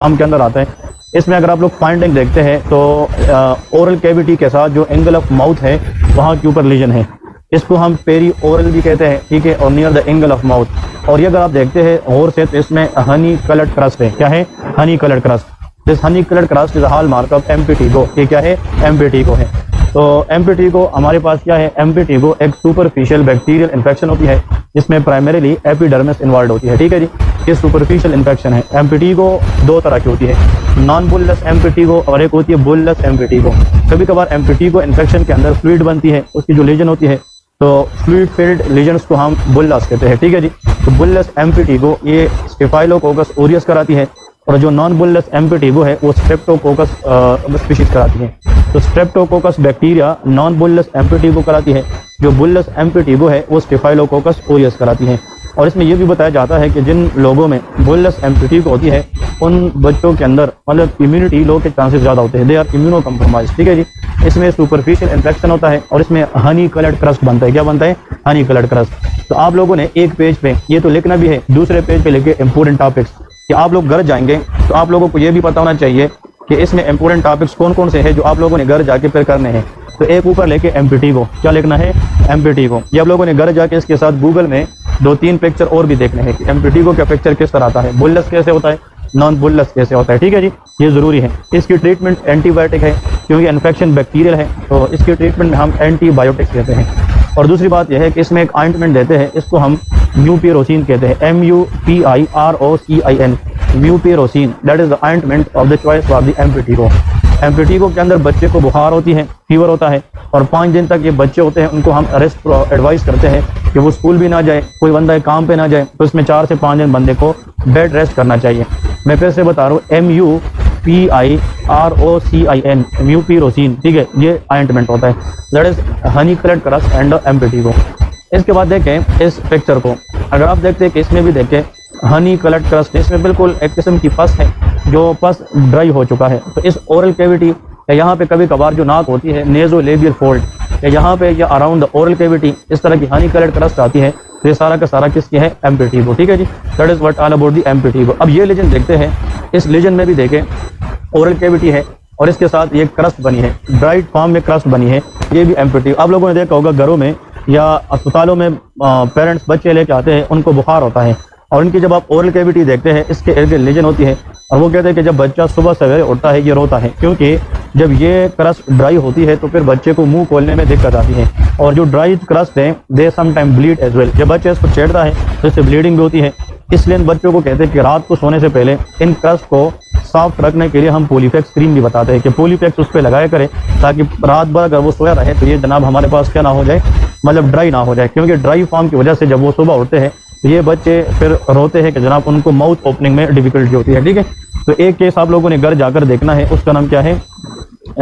आम के अंदर आता है। इसमें अगर आप लोग फाइंडिंग देखते हैं तो ओरल कैविटी के साथ जो एंगल ऑफ माउथ है वहाँ के ऊपर लीजन है, इसको हम पेरी ओरल भी कहते हैं, ठीक है, और near the angle of mouth. और ये अगर आप देखते हैं और से तो इसमें हनी कलर्ड क्रस्ट है। क्या है? Honey coloured crust. This honey coloured crust is hallmark of impetigo. ये क्या है? एम्पिटिगो है। तो एम्पिटिगो हमारे पास क्या है? एम्पिटिगो एक सुपरफिशियल बैक्टीरियल इन्फेक्शन होती है जिसमें प्राइमरीली एपिडर्मिस इन्वॉल्व होती है, ठीक है जी। ये सुपरफिशियल इन्फेक्शन है। एम्पिटिगो दो तरह की होती है, नॉन बुल्लस एम्पिटिगो और एक होती है बुल्लस एम्पिटिगो। कभी कभार एम्पिटिगो इन्फेक्शन के अंदर फ्लूइड बनती है, उसकी जो लीजन होती है तो फ्लूइड फिल्ड लीजन्स को हम बुल्लस कहते हैं, ठीक है जी। तो बुल्लस एम्पिटिगो ये स्टेफाइलोकोकस ओरियस कराती है और जो नॉन बुल्लस एम्पिटिगो है वो स्ट्रेप्टोकोकस स्पीशीज कराती है। तो स्ट्रेप्टोकोकस बैक्टीरिया नॉन बुल्लस एम्पिटिगो कराती है, जो बुल्लस एम्पिटिगो है वो स्टेफाइलोकोकस ओरियस कराती है। और इसमें यह भी बताया जाता है कि जिन लोगों में बुल्लस एम्पिटिगो होती है उन बच्चों के अंदर मतलब इम्यूनिटी लो के चांसेस ज़्यादा होते हैं, दे आर इम्यूनो कम्प्रोमाइज, ठीक है जी। इसमें सुपरफिशियल इन्फेक्शन होता है और इसमें हनी कलर्ड क्रस्ट बनता है। क्या बनता है? Honey coloured crust. तो आप लोगों ने एक पेज पे ये तो लिखना भी है, दूसरे पेज पे लिखे इंपॉर्टेंट टॉपिक्स कि आप लोग घर जाएंगे तो आप लोगों को ये भी पता होना चाहिए कि इसमें इंपॉर्टेंट टॉपिक्स कौन कौन से हैं जो आप लोगों ने घर जाके फिर करने हैं। तो एक ऊपर लेके एम्पिटिगो, क्या लिखना है? एम्पिटिगो। ये आप लोगों ने घर जाके इसके साथ गूगल में 2-3 पिक्चर और भी देखने हैं कि एम्पिटिगो का पिक्चर किस तरह आता है, बुल्लस कैसे होता है, नॉन बुल्लस कैसे होता है, ठीक है जी। ये ज़रूरी है। इसकी ट्रीटमेंट एंटीबायोटिक है क्योंकि इन्फेक्शन बैक्टीरियल है, तो इसकी ट्रीटमेंट में हम एंटीबायोटिक्स कहते हैं। और दूसरी बात यह है कि इसमें एक ऑइंटमेंट देते हैं, इसको हम म्यूपिरोसिन कहते हैं, MUPIROCIN, mupirocin. That is the ointment of the choice for the impetigo. Impetigo के अंदर बच्चे को बुखार होती है, फीवर होता है और 5 दिन तक ये बच्चे होते हैं, उनको हम रेस्ट एडवाइस करते हैं कि वो स्कूल भी ना जाए, कोई बंदा काम पे ना जाए, तो इसमें 4 से 5 दिन बंदे को बेड रेस्ट करना चाहिए। मैं फिर से बता रहा हूँ, MUPIROCIN, म्यूपिरोसिन, ठीक है, ये ऑइंटमेंट होता है। That is honey coloured crust and impetigo. इसके बाद देखें इस पिक्चर को, अगर आप देखते हैं कि इसमें भी देखें हनी कलर्ड क्रस्ट, इसमें बिल्कुल एक किस्म की पस है, जो पस ड्राई हो चुका है। तो इस ओरल कैविटी या यहाँ पे कभी कभार जो नाक होती है नेज़ोलेबियल फोल्ड या यहाँ पे या अराउंड द ओरल कैविटी इस तरह की हनी कलर्ड क्रस्ट आती है, तो ये सारा का सारा किसकी है? एम्पिटिगो, ठीक है जी। That is what all about the impetigo. अब ये लीजन देखते हैं, इस लीजन में भी देखें ओरल कैविटी है और इसके साथ ये क्रस्ट बनी है, ड्राइड फॉर्म में क्रस्ट बनी है, ये भी एम्पिटिगो। आप लोगों ने देखा होगा घरों में या अस्पतालों में पेरेंट्स बच्चे लेके आते हैं, उनको बुखार होता है और इनकी जब आप ओरल कैविटी देखते हैं इसके इर्द गिर्द लीजन होती है और वो कहते हैं कि जब बच्चा सुबह सवेरे उठता है ये रोता है, क्योंकि जब ये क्रस्ट ड्राई होती है तो फिर बच्चे को मुंह खोलने में दिक्कत आती है। और जो ड्राई क्रस्ट है they some time bleed as well, जब बच्चे इसको छेड़ता है तो इससे ब्लीडिंग भी होती है। इसलिए इन बच्चों को कहते हैं कि रात को सोने से पहले इन क्रस्ट को सॉफ्ट रखने के लिए हम पॉलीफेक्स क्रीम भी बताते हैं कि पॉलीफेक्स उस पर लगाया करें ताकि रात भर अगर वो सोया रहे तो ये जनाब हमारे पास क्या ना हो जाए, मतलब ड्राई ना हो जाए। क्योंकि ड्राई फॉर्म की वजह से जब वो सुबह उठते हैं तो ये बच्चे फिर रोते हैं कि जनाब उनको माउथ ओपनिंग में डिफिकल्टी होती है, ठीक है। तो एक केस आप लोगों ने घर जाकर देखना है, उसका नाम क्या है?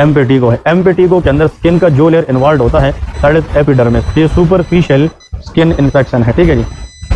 एम्पिटिगो है। एम्पिटिगो के अंदर स्किन का जो लेयर इन्वॉल्व होता है दैट इज एपिडर्मिस, ये सुपरफिशियल स्किन इन्फेक्शन है, ठीक है जी।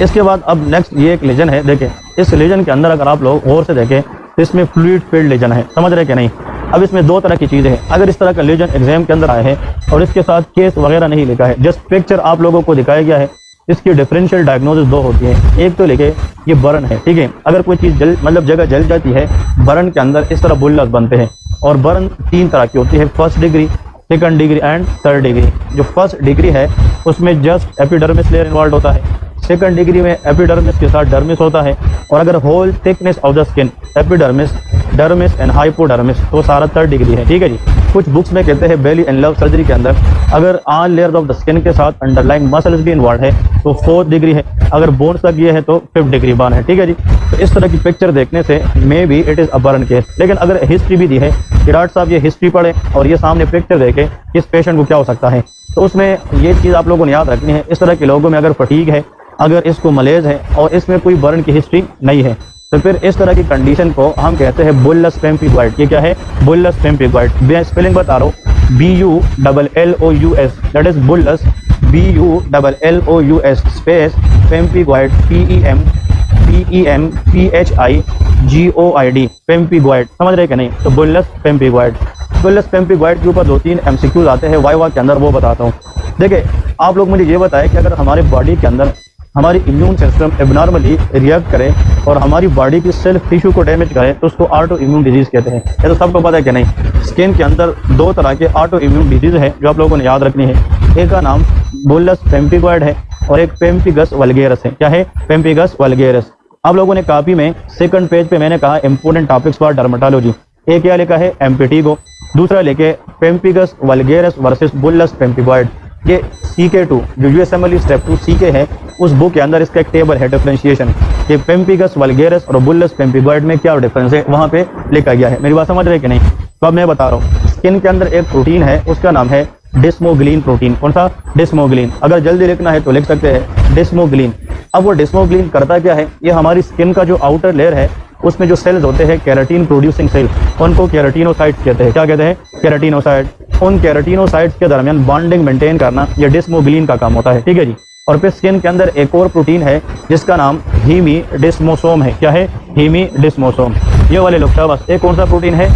इसके बाद अब नेक्स्ट ये एक लीजन है, देखें इस लीजन के अंदर अगर आप लोग गौर से देखें तो इसमें फ्लूइड फील्ड लीजन है, समझ रहे कि नहीं। अब इसमें 2 तरह की चीज़ें हैं। अगर इस तरह का लीजन एग्जाम के अंदर आए हैं और इसके साथ केस वगैरह नहीं लिखा है, जस्ट पिक्चर आप लोगों को दिखाया गया है, इसकी डिफरेंशियल डायग्नोसिस 2 होती है। एक तो लिखे ये बर्न है, ठीक है, अगर कोई चीज़ मतलब जगह जल जाती है, बर्न के अंदर इस तरह बुल्लस बनते हैं। और बर्न 3 तरह की होती है, first degree, second degree and third degree. जो फर्स्ट डिग्री है उसमें जस्ट एपिडर्मिस लेयर इन्वॉल्व होता है, सेकंड डिग्री में एपिडर्मिस के साथ डर्मिस होता है, और अगर whole thickness of the skin epidermis, dermis and hypodermis तो सारा थर्ड डिग्री है, ठीक है जी। कुछ बुक्स में कहते हैं बेली एंड लव सर्जरी के अंदर अगर all layers of the skin के साथ अंडरलाइन मसल्स भी इन्वॉल्व है तो 4th डिग्री है, अगर बोन्स तक ये है तो 5th डिग्री बर्न है, ठीक है जी। तो इस तरह की पिक्चर देखने से may be it is a burn case. लेकिन अगर हिस्ट्री भी दी है कि डॉक्टर साहब ये हिस्ट्री पढ़े और ये सामने पिक्चर देखे इस पेशेंट को क्या हो सकता है, तो उसमें ये चीज़ आप लोगों ने याद रखनी है। इस तरह के लोगों में अगर फटीग है, अगर इसको मलेज है और इसमें कोई बर्न की हिस्ट्री नहीं है, तो फिर इस तरह की कंडीशन को हम कहते हैं बुल्लस पेम्पिगॉइड। ये क्या है? बुल्लस पेम्पिगॉइड। मैं स्पेलिंग बता रहा हूँ, BULLOUS, that is bullous, BULLOUS space pemphigoid, PEMPHIGOID, pemphigoid, समझ रहे कि नहीं। तो बुल्लस पेम्पिगॉइड। बुल्लस पेम्पिगॉइड के ऊपर 2-3 MCQs आते हैं वाइवा के अंदर, वो बताता हूँ। देखिए आप लोग मुझे ये बताएं कि अगर हमारे बॉडी के अंदर हमारी इम्यून सिस्टम एबनॉर्मली रिएक्ट करे और हमारी बॉडी की सेल्फ टिश्यू को डैमेज करे तो उसको ऑटो इम्यून डिजीज़ कहते हैं। ये तो सबको पता है कि नहीं। स्किन के अंदर 2 तरह के ऑटो इम्यून डिजीज़ है जो आप लोगों ने याद रखनी है। एक का नाम बुलस पेम्पिगॉइड है और एक पेम्पिगस वल्गेरस है। क्या है? पेम्पिगस वल्गेरस। आप लोगों ने कॉपी में 2nd पेज पे मैंने कहा इंपोर्टेंट टॉपिक्स फॉर डर्मेटोलॉजी। एक क्या लिखा है? एम्पिटिगो। दूसरा लेके पेम्पिगस वल्गेरस वर्सेस बुलस पेम्पिगॉइड। ये CK2 जो USMLE स्टेप 2 CK है उस बुक के अंदर इसका एक टेबल है डिफरेंशिएशन, ये पेम्पिगस वल्गेरस और बुलस पेम्पिगॉइड में क्या डिफरेंस है वहाँ पे लिखा गया है। मेरी बात समझ रहे कि नहीं? तो अब मैं बता रहा हूँ, स्किन के अंदर एक प्रोटीन है उसका नाम है डिस्मोग्लिन प्रोटीन। कौन सा? डिस्मोग्लिन। अगर जल्दी लिखना है तो लिख सकते हैं डिस्मोग्लिन। अब वो डिस्मोग्लिन करता क्या है? ये हमारी स्किन का जो आउटर लेयर है उसमें जो सेल्स होते हैं केराटिन प्रोड्यूसिंग सेल, उनको केराटिनोसाइट्स कहते हैं। क्या कहते हैं? केराटिनोसाइट। उन केराटिनोसाइट्स के दरमियान बॉन्डिंग मेंटेन करना ये डिस्मोग्लिन का काम होता है। ठीक है जी। और फिर स्किन के अंदर एक और प्रोटीन है जिसका नाम हीमीडिस्मोसोम है। क्या है? हीमीडिस्मोसोम। ये वाले लोग बस एक कौन सा प्रोटीन है?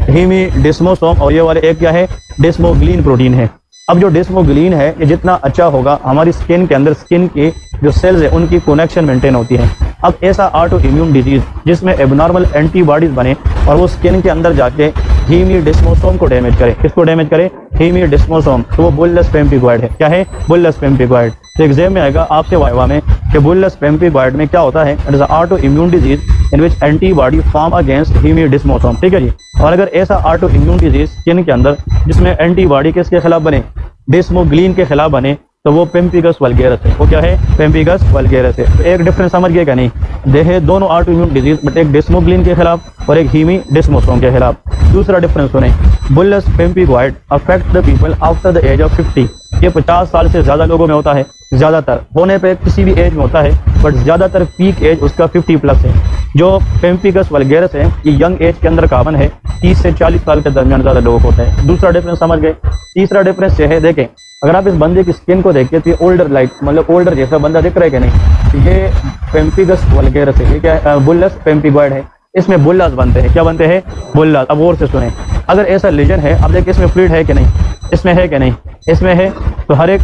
हीमीडिस्मोसोम। और ये वाले एक क्या है? डिस्मोग्लिन प्रोटीन है। अब जो डिस्मोग्लिन है ये जितना अच्छा होगा हमारी स्किन के अंदर स्किन के जो सेल्स है उनकी कनेक्शन मेंटेन होती है। अब ऐसा ऑटो इम्यून डिजीज जिसमें एबनॉर्मल एंटीबॉडीज बने और वो स्किन के अंदर जाके हीमीडिस्मोसोम को डैमेज करे। किसको डैमेज करे? हीमीडिस्मोसोम। तो वो बुलस पेम्पिगॉइड है। क्या है? बुलस पेम्पिगॉइड। तो एग्जाम में आएगा आपसे वाइवा में कि बुलस पेम्पिगॉइड में क्या होता है? It is autoimmune disease in which antibody form against hemidesmosome. ठीक है जी। और अगर ऐसा ऑटो इम्यून डिजीज स्किन के अंदर जिसमें एंटीबॉडी किसके खिलाफ बने? डिस्मोग्लिन के खिलाफ बने तो वो पेम्पिगस वल्गेरस है। वो क्या है? पेम्पिगस वल्गेरस है। तो एक डिफरेंस समझ गए क्या नहीं? देखे दोनों ऑटो इम्यून डिजीज बट एक डिस्मोग्लिन के खिलाफ और एक हीमीडिस्मोसोम के खिलाफ। दूसरा डिफरेंस सुने, bullous pemphigoid affect the people after the age of 50। ये 50 साल से ज्यादा लोगों में होता है। ज्यादातर होने पे किसी भी एज में होता है बट ज्यादातर पीक एज उसका 50+ है। जो पेम्पिगस वल्गेरस है ये यंग एज के अंदर कॉमन है, 30 से 40 साल के दरमियान ज्यादा लोग होते हैं। दूसरा डिफरेंस समझ गए। तीसरा डिफरेंस ये है, देखें अगर आप इस बंदे की स्किन को देखिए तो ये ओल्डर लाइक मतलब ओल्डर जैसा बंदा दिख रहा है कि नहीं? ये पेम्पिगस वल्गेरस है। ये क्या है? बुलस पेम्पिगॉइड है। इसमें बुल्लास बनते हैं। क्या बनते हैं? बुल्लास। अब और से सुने, अगर ऐसा लीजन है, अब देखिए इसमें फ्लूइड है कि नहीं? इसमें है कि नहीं? इसमें है। तो हर एक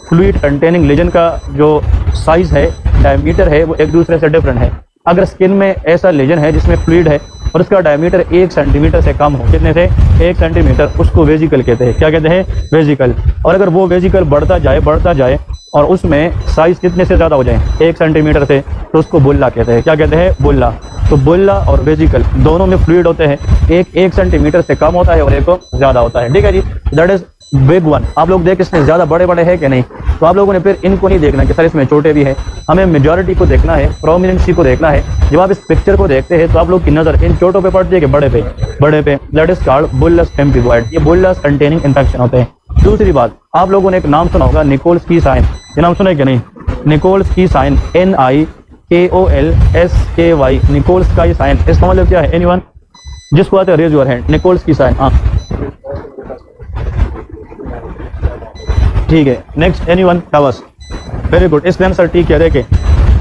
फ्लूइड कंटेनिंग लीजन का जो साइज है, डायमीटर है, वो एक दूसरे से डिफरेंट है। अगर स्किन में ऐसा लीजन है जिसमें फ्लूइड है और उसका डायमीटर 1 सेंटीमीटर से कम हो, कितने से? 1 सेंटीमीटर, उसको वेजिकल कहते हैं। क्या कहते हैं? वेजिकल। और अगर वो वेजिकल बढ़ता जाए और उसमें साइज कितने से ज़्यादा हो जाए? 1 सेंटीमीटर से, तो उसको बुल्ला कहते हैं। क्या कहते हैं? बुल्ला। तो बुल्ला और वेजिकल दोनों में फ्लूइड होते हैं। एक 1 सेंटीमीटर से कम होता है और एक को ज़्यादा होता है। ठीक है जी। That is big one. आप लोग देख इसमें ज़्यादा बड़े बड़े है कि नहीं? तो आप लोगों ने फिर इनको नहीं देखना कि सर इसमें छोटे भी है। हमें मेजॉरिटी को देखना है, प्रोमिनेंसी को देखना है। जब आप इस पिक्चर को देखते हैं तो आप लोग की नज़र इन छोटों पे पड़ती है कि बड़े पे? बड़े पे। That is called bullous pemphigoid. ये बुलस कंटेनिंग इन्फेक्शन होते हैं। दूसरी बात, आप लोगों ने एक नाम सुना होगा निकोल्स्की साइन। ये नाम सुना है कि नहीं? Nikolsky sign, NIKOLSKY, Nikolsky sign. इसका मतलब क्या है? एनीवन जिसको आते हैं raise your hand. Nikolsky sign. हाँ ठीक है। Next anyone? टावस। Very good. इसमें आंसर ठीक है। देखें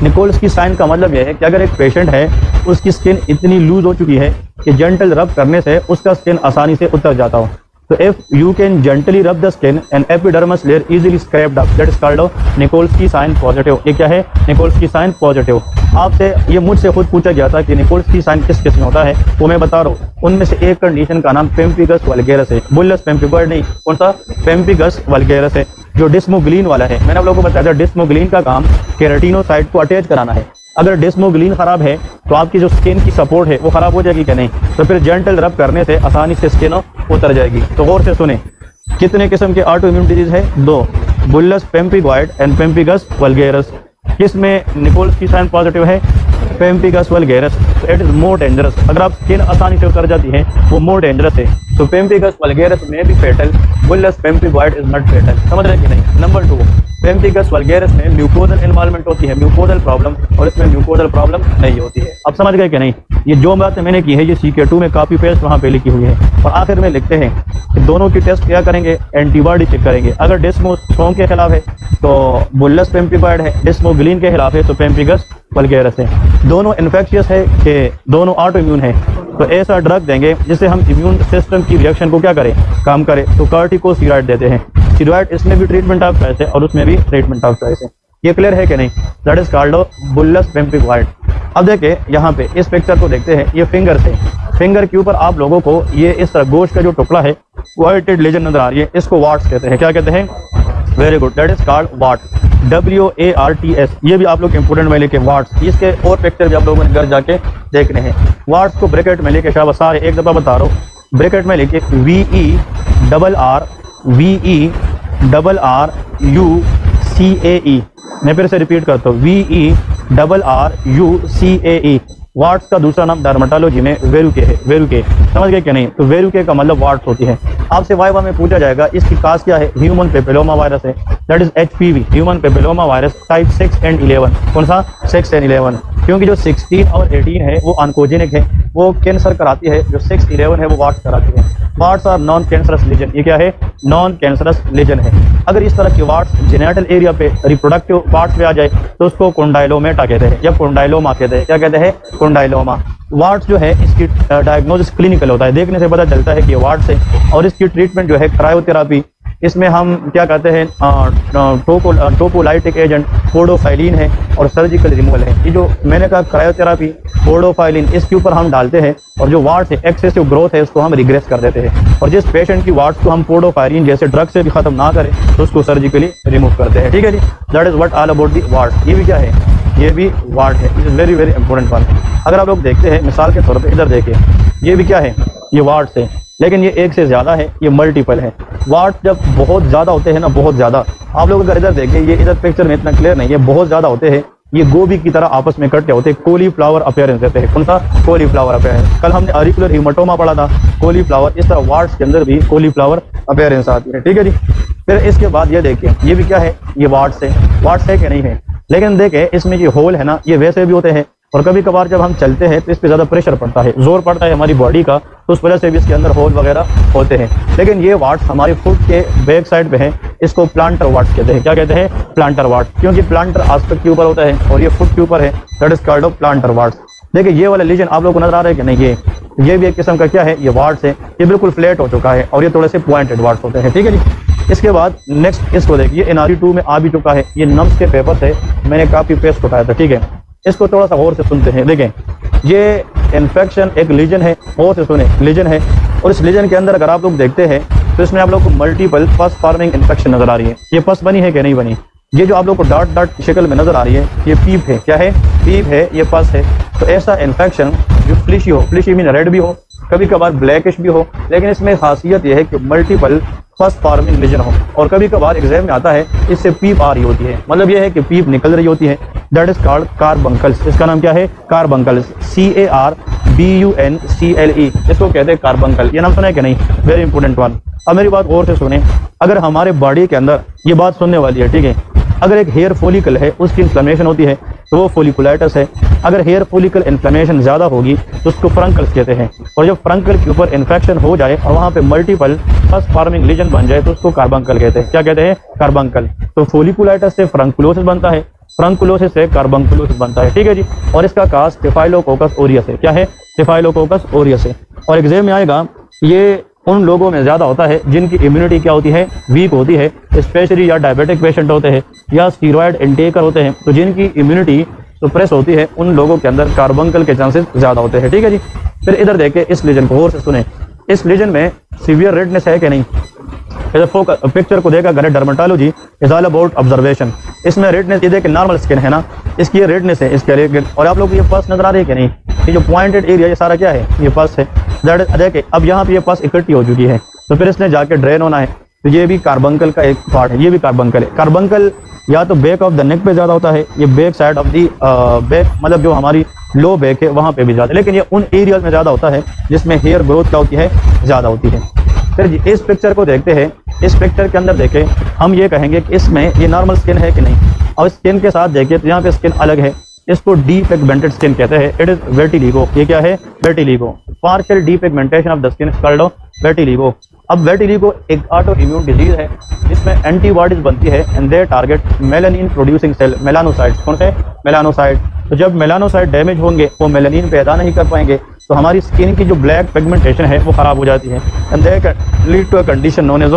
निकोल्स्की साइन का मतलब यह है कि अगर एक पेशेंट है उसकी स्किन इतनी लूज हो चुकी है कि जेंटल रब करने से उसका स्किन आसानी से उतर जाता हो, तो if you can gently rub the skin and epidermis layer easily scraped up, that is called Nikolsky sign positive. ये क्या है? Nikolsky sign positive. आपसे ये मुझसे खुद पूछा गया था कि निकोल्स्की साइन किस किस में होता है, वो मैं बता रहा हूँ। उनमें से एक कंडीशन का नाम पेम्पिगस वल्गेरस है। बुलस पेम्पिगॉइड नहीं, कौन सा? पेम्पिगस वल्गेरस है। जो डिस्मोग्लिन वाला है, मैंने आप लोगों को बताया था डिस्मोग्लिन का काम केराटिनोसाइट को अटैच कराना है। अगर डिस्मोग्लिन खराब है तो आपकी जो स्किन की सपोर्ट है वो खराब हो जाएगी कि नहीं? तो फिर जेंटल रब करने से आसानी से स्किन उतर जाएगी। तो गौर से सुने, कितने किस्म के ऑटो इम्यून डिजीज है? 2, बुलस पेम्पिगॉइड एंड पेम्पिगस वल्गेरस। किसमें निकोल्स्की साइन पॉजिटिव है? पेम्पिगस वल्गेरस। तो इट इज मोर डेंजरस। अगर आप स्किन आसानी से उतर जाती है वो मोर डेंजरस है। तो पेम्पिगस वल्गेरस में भी fatal, bullous pemphigoid is not fatal. समझ रहे कि नहीं? नंबर 2, पेम्पिगस वल्गेरस में म्यूकोजल इन्वॉल्वमेंट होती है, म्यूकोजल प्रॉब्लम, और इसमें म्यूकोजल प्रॉब्लम नहीं होती है। अब समझ गए कि नहीं? ये जो बातें मैंने की है ये CK2 में कॉपी पेस्ट वहाँ पे लिखी हुई है। और आखिर में लिखते हैं कि दोनों की टेस्ट क्या करेंगे? एंटीबॉडी चेक करेंगे। अगर डिस्मोसोम के खिलाफ है तो बुलस पेम्पिगॉइड है, डिस्मोग्लिन के खिलाफ है तो पेम्पिगस वल्गेरस है। दोनों इन्फेक्शियस है कि दोनों ऑटो इम्यून है, तो ऐसा ड्रग देंगे जिससे हम इम्यून सिस्टम की रिएक्शन को क्या करें? काम करें। तो कार्टिकोस्टेरॉइड देते हैं। स्टेरॉइड इसमें भी ट्रीटमेंट ऑफ चॉइस है और उसमें भी ट्रीटमेंट ऑफ चॉइस है। ये क्लियर है कि नहीं? That is called bullous pemphigoid. अब देखिए यहाँ पे इस पिक्चर को देखते हैं, ये फिंगर से, फिंगर के ऊपर आप लोगों को ये इस तरह गोश्त का जो टुकड़ा है वाइटेड लेजन नजर आ रही है, इसको वाट्स कहते हैं। क्या कहते हैं? Very good, that is called wart, WARTS। ये भी आप लोग इंपोर्टेंट में लेके वाट्स, इसके और पिक्चर भी आप लोगों ने घर जाके देखने हैं। वाट्स को ब्रैकेट में लेके शाबाश सारे एक दफा बता रहा हूँ, ब्रैकेट में लेके VERRUCAE। मैं फिर से रिपीट करता हूँ, VERRUCAE। वाट्स का दूसरा नाम डर्मेटोलॉजी में वेरुके है, वेरुके, समझ गए क्या नहीं? तो वेरुके का मतलब वाट्स होती है। आपसे वाइवा में पूछा जाएगा इसकी काज क्या है, ह्यूमन पेपिलोमा वायरस है, that is HPV, human papilloma virus type 6 and 11। कौन सा? 6 एंड 11, क्योंकि जो 16 और 18 है वो ऑन्कोजेनिक है, वो कैंसर कराती है, जो 6, 11 है वो वाट्स कराती है। Warts are non cancerous lesion. ये क्या है? नॉन कैंसरस लीजन है। अगर इस तरह की वाट्स जेनिटल एरिया पे रिप्रोडक्टिव पार्ट्स पे आ जाए तो उसको कोंडाइलोमेटा कहते हैं या कोंडाइलोमा कहते हैं। क्या कहते हैं? कोंडाइलोमा। वाट्स जो है इसकी डायग्नोसिस क्लिनिकल होता है, देखने से पता चलता है कि ये वाट्स है, और इसकी ट्रीटमेंट जो है क्रायोथेरापी, इसमें हम क्या कहते हैं टोपोलाइटिक एजेंट पोडोफाइलिन है और सर्जिकल रिमूवल है। ये जो मैंने कहा क्रायोथेरापी पोडोफाइलिन, इसके ऊपर हम डालते हैं, और जो वाट्स है एक्सेसिव ग्रोथ है उसको हम रिग्रेस कर देते हैं, और जिस पेशेंट की वाट्स को हम पोडोफाइलिन जैसे ड्रग से भी खत्म ना करें तो उसको सर्जिकली रिमूव करते हैं। ठीक है जी, that is what all about the warts. ये भी क्या है? ये भी वाट है। It is very very important one. अगर आप लोग देखते हैं मिसाल के तौर पर इधर देखिए, ये भी क्या है? ये वाट्स है, लेकिन ये एक से ज़्यादा है, ये मल्टीपल है। वाट जब बहुत ज़्यादा होते हैं ना, बहुत ज़्यादा, आप लोग अगर इधर देखें, ये इधर पिक्चर में इतना क्लियर नहीं है, बहुत ज़्यादा होते हैं, ये गोभी की तरह आपस में कटते होते हैं, कॉलीफ्लावर अपीयरेंस देते हैं। कौन सा? Cauliflower appearance. कल हमने ऑरिकुलर हीमेटोमा पढ़ा था, कॉलीफ्लावर, इस तरह वाट्स के अंदर भी कॉलीफ्लावर अपीयरेंस आती है। ठीक है जी। फिर इसके बाद ये देखिए, ये भी क्या है? ये वाट्स है। वाट्स है कि नहीं है? लेकिन देखें इसमें ये होल है ना, ये वैसे भी होते हैं, और कभी कभार जब हम चलते हैं तो इस पर ज़्यादा प्रेशर पड़ता है, जोर पड़ता है हमारी बॉडी का, तो उस वजह से भी इसके अंदर होल वगैरह होते हैं। लेकिन ये वाट्स हमारे फुट के बैक साइड पे हैं, इसको प्लांटर वाट्स कहते हैं। क्या कहते हैं? प्लांटर वाट्स, क्योंकि प्लांटर आस्पेक्ट के ऊपर होता है और ये फुट के ऊपर है, that is called plantar warts. देखिए ये वाला लीजन आप लोग को नजर आ रहा है कि नहीं? ये भी एक किस्म का क्या है? ये वाट्स है। ये बिल्कुल फ्लैट हो चुका है और ये थोड़े से पॉइंटेड वाट्स होते हैं। ठीक है जी। इसके बाद नेक्स्ट इसको देखिए, NRE2 में आ भी चुका है, ये नम्स के पेपर से मैंने काफी पेस्ट उठाया था। ठीक है, इसको थोड़ा सा गौर से सुनते हैं। देखें, ये इन्फेक्शन एक लीजन है, गौर से सुने, लीजन है, और इस लीजन के अंदर अगर आप लोग देखते हैं तो इसमें आप लोग को मल्टीपल पस फॉर्मिंग इन्फेक्शन नजर आ रही है। ये पस बनी है कि नहीं बनी? ये जो आप लोग को डॉट डॉट की शक्ल में नजर आ रही है, ये पीप है। क्या है? पीप है, ये पस है। तो ऐसा इन्फेक्शन जो फ्लिशी हो, फ्लिशी मीन रेड भी हो, कभी कभार ब्लैकिश भी हो, लेकिन इसमें खासियत यह है कि मल्टीपल फर्स्ट फॉर्मिंग लीजन हो, और कभी कभार एग्जाम में आता है इससे पीप आ रही होती है, मतलब यह है कि पीप निकल रही होती है। That is called carbuncles. इसका नाम क्या है? कार्बंकल्स, CARBUNCLE, इसको कहते हैं कार्बंकल। ये नाम सुना है कि नहीं? Very important one. अब मेरी बात गौर से सुने, अगर हमारे बॉडी के अंदर, ये बात सुनने वाली है, ठीक है, अगर एक हेयर फॉलिकल है उसकी इन्फ्लेमेशन होती है तो वो फोलिकुलाइटिस है। अगर हेयर फॉलिकल इन्फ्लेमेशन ज़्यादा होगी तो उसको फ्रंकल्स कहते हैं, और जब फ्रंकल के ऊपर इन्फेक्शन हो जाए और वहाँ पे मल्टीपल फर्स्ट फॉर्मिंग लीजन बन जाए तो उसको कार्बंकल कहते हैं। क्या कहते हैं? कार्बंकल। तो फोलिकुलाइटिस से फ्रंकुलोसिस बनता है, फ्रंकुलोसिस से कार्बंकुलोसिस बनता है। ठीक है जी। और इसका काज स्टेफाइलोकोकस ओरियस है। क्या है? स्टेफाइलोकोकस ओरियस है। और एग्जाम में आएगा, ये उन लोगों में ज़्यादा होता है जिनकी इम्यूनिटी क्या होती है? वीक होती है, स्पेशली या डायबिटिक पेशेंट होते हैं या स्टीरॉयड इंटेकर होते हैं, तो जिनकी इम्यूनिटी सुप्रेस होती है उन लोगों के अंदर कार्बंकल के चांसेस ज़्यादा होते हैं। ठीक है जी। फिर इधर देखें, इस लीजन को गौर से सुने, इस लीजन में सीवियर रेडनेस है कि नहीं? पिक्चर को देखा गलत, dermatology is all about observation. इसमें रेडनेस, ये देखिए नॉर्मल स्किन है ना, इसकी ये रेडनेस है इसके लिए। और आप लोग को ये पस नजर आ रही है कि नहीं? ये जो पॉइंटेड एरिया, ये सारा क्या है? ये पस है। देखिए अब यहाँ पे ये पस इकट्ठी हो चुकी है, तो फिर इसने जाके ड्रेन होना है, तो ये भी कार्बंकल का एक पार्ट है। ये भी कार्बंकल है। कार्बंकल या तो बैक ऑफ द नेक पे ज़्यादा होता है, ये back side of the back, मतलब जो हमारी लो बैक है वहाँ पे भी ज़्यादा, लेकिन ये उन एरियाज में ज़्यादा होता है जिसमें हेयर ग्रोथ क्या होती है? ज़्यादा होती है। फिर इस पिक्चर को देखते हैं, इस पिक्चर के अंदर देखें, हम ये कहेंगे कि इसमें ये नॉर्मल स्किन है कि नहीं, और स्किन के साथ देखिए तो यहाँ पे स्किन अलग है, इसको डीपिगमेंटेड स्किन कहते हैं। It is vitiligo. ये क्या है? Vitiligo. Partial depigmentation of the skin is called vitiligo. अब वेटिलिगो एक ऑटो इम्यून डिजीज है जिसमें एंटीबॉडीज बनती है and they target melanin producing cell, melanocytes. कौन से? मेलानोसाइट। तो जब मेलानोसाइट डैमेज होंगे वो मेलानिन पैदा नहीं कर पाएंगे, तो हमारी स्किन की जो ब्लैक पिगमेंटेशन है वो खराब हो जाती है, and they lead to a condition known as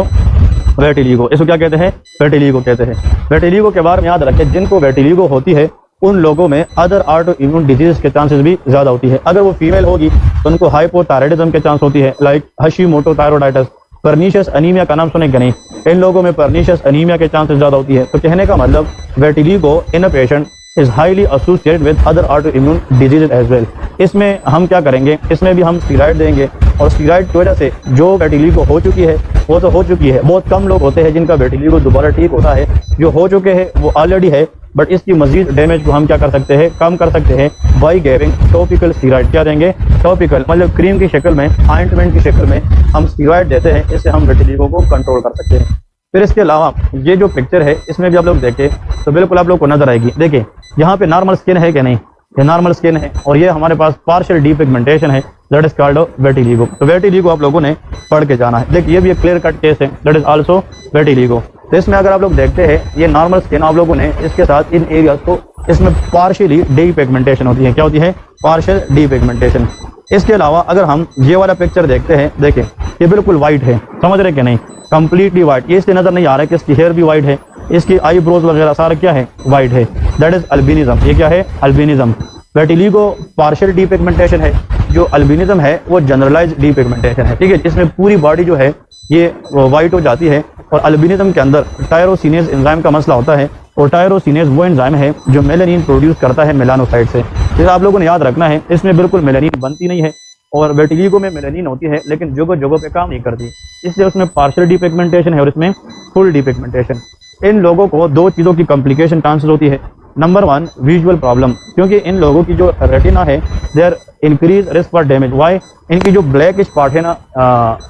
vitiligo, इसको क्या कहते हैं? वेटिलिगो कहते हैं। वेटिलिगो के बारे में याद रखें, जिनको वेटिलिगो होती है उन लोगों में अदर ऑटो इम्यून डिजीज के चांसेस भी ज़्यादा होती है। अगर वो फीमेल होगी तो उनको हाइपोथायराइडिज्म के चांस होती है, लाइक हशीमोटो थायराइडाइटिस, पर्नीशियस अनीमिया का नाम सुनेंगे नहीं, इन लोगों में पर्नीशियस अनीमिया के चांसेस ज़्यादा होती है। तो कहने का मतलब vitiligo in a patient is highly associated with other autoimmune disease as well. इसमें हम क्या करेंगे, इसमें भी हम स्टीरॉइड देंगे, और स्टीरॉइड की वजह से जो वेटिलिगो हो चुकी है वो तो हो चुकी है, बहुत कम लोग होते हैं जिनका वेटिलिगो दोबारा ठीक होता है। जो हो चुके हैं वो ऑलरेडी है, बट इसकी मजीद डैमेज को हम क्या कर सकते हैं, कम कर सकते हैं बाई गिविंग टॉपिकल स्टीरॉइड। क्या देंगे? टॉपिकल, मतलब क्रीम की शक्ल में, ऑइंटमेंट की शक्ल में हम स्टीरॉइड देते हैं, इससे हम वेटिलिगो को कंट्रोल कर सकते हैं। फिर इसके अलावा ये जो पिक्चर है इसमें भी आप लोग देखें तो बिल्कुल आप लोग को नजर आएगी। देखिए यहाँ पे नॉर्मल स्किन है कि नहीं, ये नॉर्मल स्किन है, और ये हमारे पास पार्शियल डीपिगमेंटेशन है, दैट इज कॉल्ड वेटिलिगो। तो वेटिलिगो आप लोगों ने पढ़ के जाना है। देखिए ये भी एक क्लियर कट केस है, दैट इज आल्सो वेटिलिगो। तो इसमें अगर आप लोग देखते हैं ये नॉर्मल स्किन, आप लोगों ने इसके साथ इन एरियाज को, इसमें पार्शियली डीपिगमेंटेशन होती है। क्या होती है? Partial depigmentation. इसके अलावा अगर हम ये वाला पिक्चर देखते हैं, देखिए ये बिल्कुल वाइट है, समझ रहे कि नहीं, कंप्लीटली वाइट। ये इससे नजर नहीं आ रहा है कि इसकी हेयर भी वाइट है, इसकी आईब्रोज वगैरह सारा क्या है? वाइट है, दैट इज अल्बिनिज्म। ये क्या है? अल्बिनिज्म। वेटिलिगो पार्शियल डीपिगमेंटेशन है, जो अल्बिनिज्म है वो जनरलाइज डीपिगमेंटेशन है, ठीक है, जिसमें पूरी बॉडी जो है ये वाइट हो जाती है। और अल्बिनिज्म के अंदर टायरोसिनेज एंजाइम का मसला होता है, और टायरोसिनेज वो एंजाइम है जो मेलानिन प्रोड्यूस करता है मेलानोसाइट से। जैसे आप लोगों ने याद रखना है, इसमें बिल्कुल मेलानिन बनती नहीं है, और वेटिलिगो में मेलानिन होती है लेकिन जगह जगह पे काम नहीं करती, इसलिए उसमें पार्शियल डीपिगमेंटेशन है और इसमें फुल डीपिगमेंटेशन। इन लोगों को दो चीज़ों की कॉम्प्लिकेशन चांसेस होती है। नंबर 1 विजुअल प्रॉब्लम, क्योंकि इन लोगों की जो रेटिना है their increase risk for damage. Why? इनकी जो ब्लैक पार्ट है ना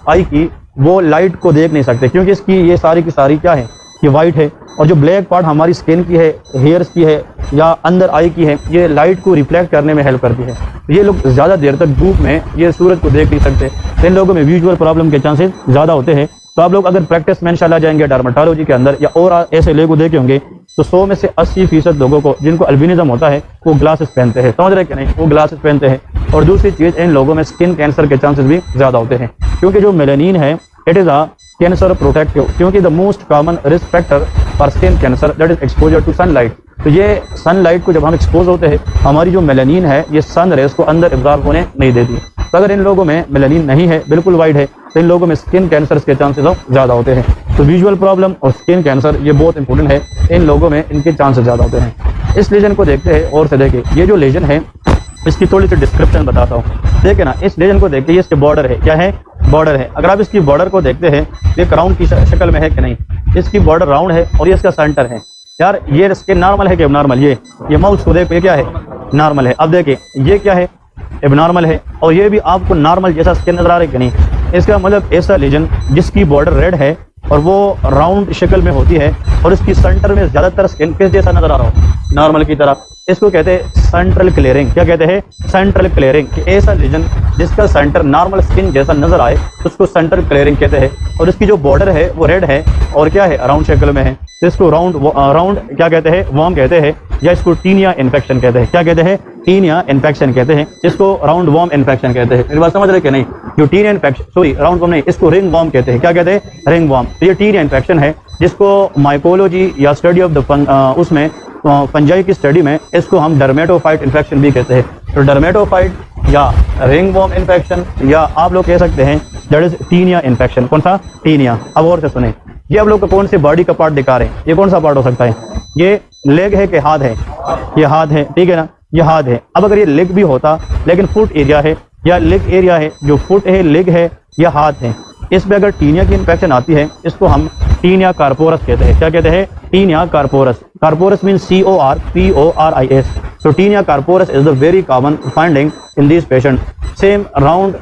आई की, वो लाइट को देख नहीं सकते, क्योंकि इसकी ये सारी की सारी क्या है, ये वाइट है, और जो ब्लैक पार्ट हमारी स्किन की है, हेयर्स की है या अंदर आई की है, ये लाइट को रिफ्लेक्ट करने में हेल्प करती है। ये लोग ज़्यादा देर तक धूप में ये सूरज को देख नहीं सकते, तो इन लोगों में विजुअल प्रॉब्लम के चांसेस ज़्यादा होते हैं। तो आप लोग अगर प्रैक्टिस में इंशाल्लाह जाएंगे डर्मेटोलॉजी के अंदर या और ऐसे लोगों देखे होंगे, तो 100 में से 80% लोगों को जिनको अल्बिनिज्म होता है वो ग्लासेस पहनते हैं, समझ रहे कि नहीं, वो ग्लासेस पहनते हैं। और दूसरी चीज़, इन लोगों में स्किन कैंसर के चांसेस भी ज़्यादा होते हैं, क्योंकि जो मेलानिन है it is a cancer protective, क्योंकि the most common risk factor for skin cancer that is exposure to sunlight. तो ये सनलाइट को जब हम एक्सपोज होते हैं, हमारी जो मेलानिन है ये सन रेस को अंदर एब्जॉर्ब होने नहीं देती। तो अगर इन लोगों में मेलानिन नहीं है, बिल्कुल वाइट है, तो इन लोगों में स्किन कैंसर के चांसेस ज़्यादा होते हैं। तो विजुअल प्रॉब्लम और स्किन कैंसर ये बहुत इंपॉर्टेंट है, इन लोगों में इनके चांसेस ज़्यादा होते हैं। इस लीजन को देखते हैं और से देखिए, ये जो लीजन है इसकी थोड़ी सी डिस्क्रिप्शन बताता हूँ। देखिए ना, इस लीजन को देखिए, ये इसके बॉर्डर है, क्या है? बॉर्डर है। अगर आप इसकी बॉर्डर को देखते हैं, ये राउंड की शक्ल में है कि नहीं, इसकी बॉर्डर राउंड है और ये इसका सेंटर है। यार ये स्किन नॉर्मल है कि एबनॉर्मल? ये माउस को देखो, ये क्या है? नॉर्मल है। अब देखिए ये क्या है? एबनॉर्मल है। और ये भी आपको नॉर्मल जैसा स्किन नजर आ रहा है कि नहीं? इसका मतलब ऐसा लीजन जिसकी बॉर्डर रेड है और वो राउंड शक्ल में होती है और इसकी सेंटर में ज्यादातर स्किन किस जैसा नजर आ रहा हो? नॉर्मल की तरह। इसको कहते हैं सेंट्रल क्लियरिंग। क्या कहते हैं? Central clearing. कि ऐसा लीजन जिसका सेंटर नॉर्मल स्किन जैसा नजर आए उसको सेंट्रल क्लियरिंग कहते हैं। और इसकी जो बॉर्डर है वो रेड है और क्या है? राउंड शक्ल में है। तो इसको राउंड क्या कहते हैं? वर्म कहते हैं, या इसको टीनिया इन्फेक्शन कहते हैं। क्या कहते हैं? टीनिया इन्फेक्शन कहते हैं, इसको राउंड वर्म इन्फेक्शन कहते हैं। मेरी बात समझ रहे कि नहीं? जो tinea infection, sorry round worm नहीं, इसको रिंग वर्म कहते हैं। क्या कहते हैं? Ring worm. तो ये टीनिया इन्फेक्शन है जिसको माइकोलॉजी या स्टडी ऑफ द उसमें फंजाई की स्टडी में इसको हम डर्मेटोफाइट इन्फेक्शन भी कहते हैं। तो डर्मेटोफाइट या रिंग वर्म इन्फेक्शन, या आप लोग कह सकते हैं दैट इज टीनिया इन्फेक्शन। कौन सा? टीनिया। अब और से सुने, ये आप लोग को कौन से बॉडी का पार्ट दिखा रहे हैं? ये कौन सा पार्ट हो सकता है? ये लेग है कि हाथ है? ये हाथ है, ठीक है ना, ये हाथ है। अब अगर ये लेग भी होता लेकिन फुट एरिया है या लेग एरिया है, जो फुट है, लेग है या हाथ है, इसमें अगर टीनिया की इन्फेक्शन आती है इसको हम टीनिया कार्पोरस कहते हैं। क्या कहते हैं? Tinea corporis. Corporis means CORPORIS। तो tinea corporis is the very common finding in this patient. Same round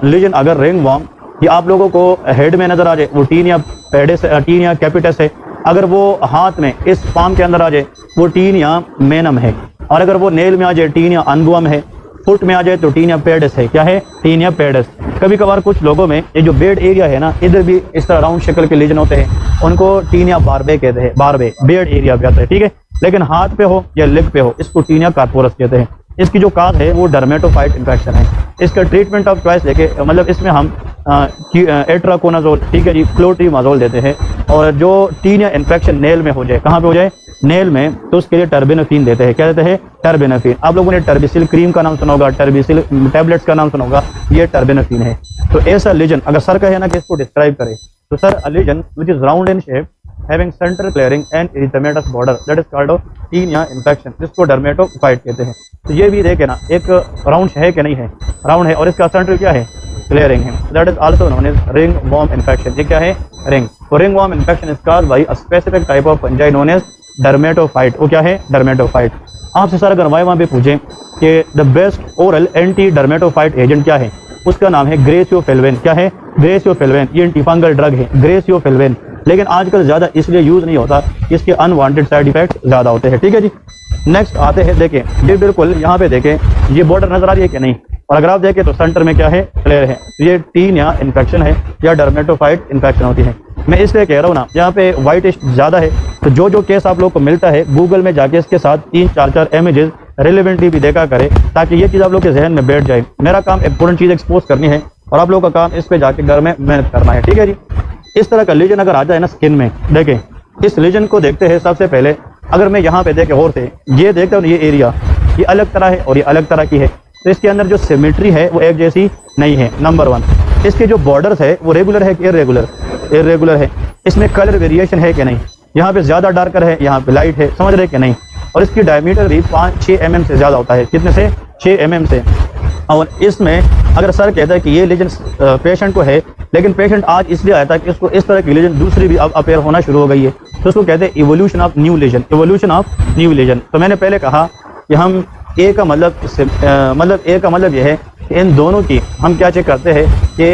lesion अगर रिंग वर्म, ये आप लोगों को हेड में नजर आ जाए वो टीनिया पेडिस, टीनिया कैपिटस है। अगर वो हाथ में इस पाम के अंदर आ जाए वो टीनिया मेनम है। और अगर वो नेल में आ जाए टीनिया अनगुअम है। फुट में आ जाए तो टीनिया पेडिस है। क्या है? Tinea pedis. कभी कभार कुछ लोगों में ये जो बेड एरिया है ना, इधर भी इस तरह राउंड शक्ल के लीजन होते हैं, उनको टीनिया बारबे कहते हैं। बारबे बेड एरिया पे आता है, ठीक है। लेकिन हाथ पे हो या लेग पे हो इसको टीनिया कार्पोरस कहते हैं। इसकी जो काज है वो डर्मेटोफाइट इन्फेक्शन है। इसका ट्रीटमेंट ऑफ चॉइस देखे, मतलब इसमें हम एट्राकोनाजोल, ठीक है जी, क्लोट्रीमाजोल देते हैं। और जो टीन या इन्फेक्शन नेल में हो जाए, कहाँ पे हो जाए, नेल में, तो उसके लिए टर्बिनोफिन देते हैं। क्या देते हैं, टर्बिनोफिन। आप लोगों ने टर्बिसिल क्रीम का नाम सुना होगा, टर्बिसिल टैबलेट्स का नाम सुना होगा, ये टर्बिनोफिन है। तो ऐसा लीजन अगर सर कहे ना कि इसको डिस्क्राइब करे, तो sir a lesion which is round in shape having centre clearing and erythematous border that is called tinea infection, जिसको डर्मेटोफाइट कहते हैं। तो ये भी देखे ना, एक राउंड है कि नहीं है, राउंड है, और इसका सेंटर क्या है, क्लियरिंग है। That is also known as ring worm infection. ये क्या है, रिंग। तो ring worm infection is caused by a specific type of fungi known as dermatophyte. वो क्या है, डर्मेटोफाइट। आपसे सर अगर वाई वहाँ पे पूछे कि the best oral anti dermatophyte agent क्या है, उसका नाम है ग्रेसियोफिल्वेन। क्या है, ग्रेसियोफिल्वेन। ये एंटीफंगल ड्रग है, ग्रेसियोफिल्वेन। लेकिन आजकल ज़्यादा इसलिए यूज़ नहीं होता, इसके अनवांटेड साइड इफेक्ट ज़्यादा होते हैं, ठीक है जी। नेक्स्ट आते हैं, देखें ये बिल्कुल यहाँ पे देखें, ये बॉर्डर नजर आ रही है कि नहीं, और अगर आप देखें तो सेंटर में क्या है, क्लियर है। ये टीन या इन्फेक्शन है या डर्मेटोफाइट इन्फेक्शन होती है। मैं इसलिए कह रहा हूँ ना, यहाँ पे वाइटिश ज़्यादा है, तो जो केस आप लोग को मिलता है, गूगल में जाके इसके साथ 3-4 इमेजेस रिलेवेंटली भी देखा करें, ताकि ये चीज़ आप लोग के जहन में बैठ जाए। मेरा काम इंपॉर्टेंट चीज़ एक्सपोज करनी है, और आप लोगों का काम इस पे जाके घर में मेहनत करना है, ठीक है जी। इस तरह का लीजन अगर आ जाए ना स्किन में, देखें इस लीजन को देखते हैं सबसे पहले, अगर मैं यहाँ पे देखे और से ये देखता हूँ, ये एरिया ये अलग तरह है और ये अलग तरह की है, तो इसके अंदर जो सिमेट्री है वो एक जैसी नहीं है, नंबर 1। इसके जो बॉर्डर्स है वो रेगुलर है कि इरेगुलर, इरेगुलर है। इसमें कलर वेरिएशन है कि नहीं, यहाँ पे ज़्यादा डार्कर है, यहाँ पे लाइट है, समझ रहे कि नहीं। और इसकी डायमीटर भी 5-6 mm से ज़्यादा होता है, कितने से, 6 mm से। और इसमें अगर सर कहता है कि ये लीजन पेशेंट को है, लेकिन पेशेंट आज इसलिए आया था कि उसको इस तरह की लीजन दूसरी भी अब अपेयर होना शुरू हो गई है, तो उसको कहते हैं evolution of new lesion, evolution of new lesion. तो मैंने पहले कहा कि हम ए का मतलब यह है कि इन दोनों की हम क्या चेक करते हैं कि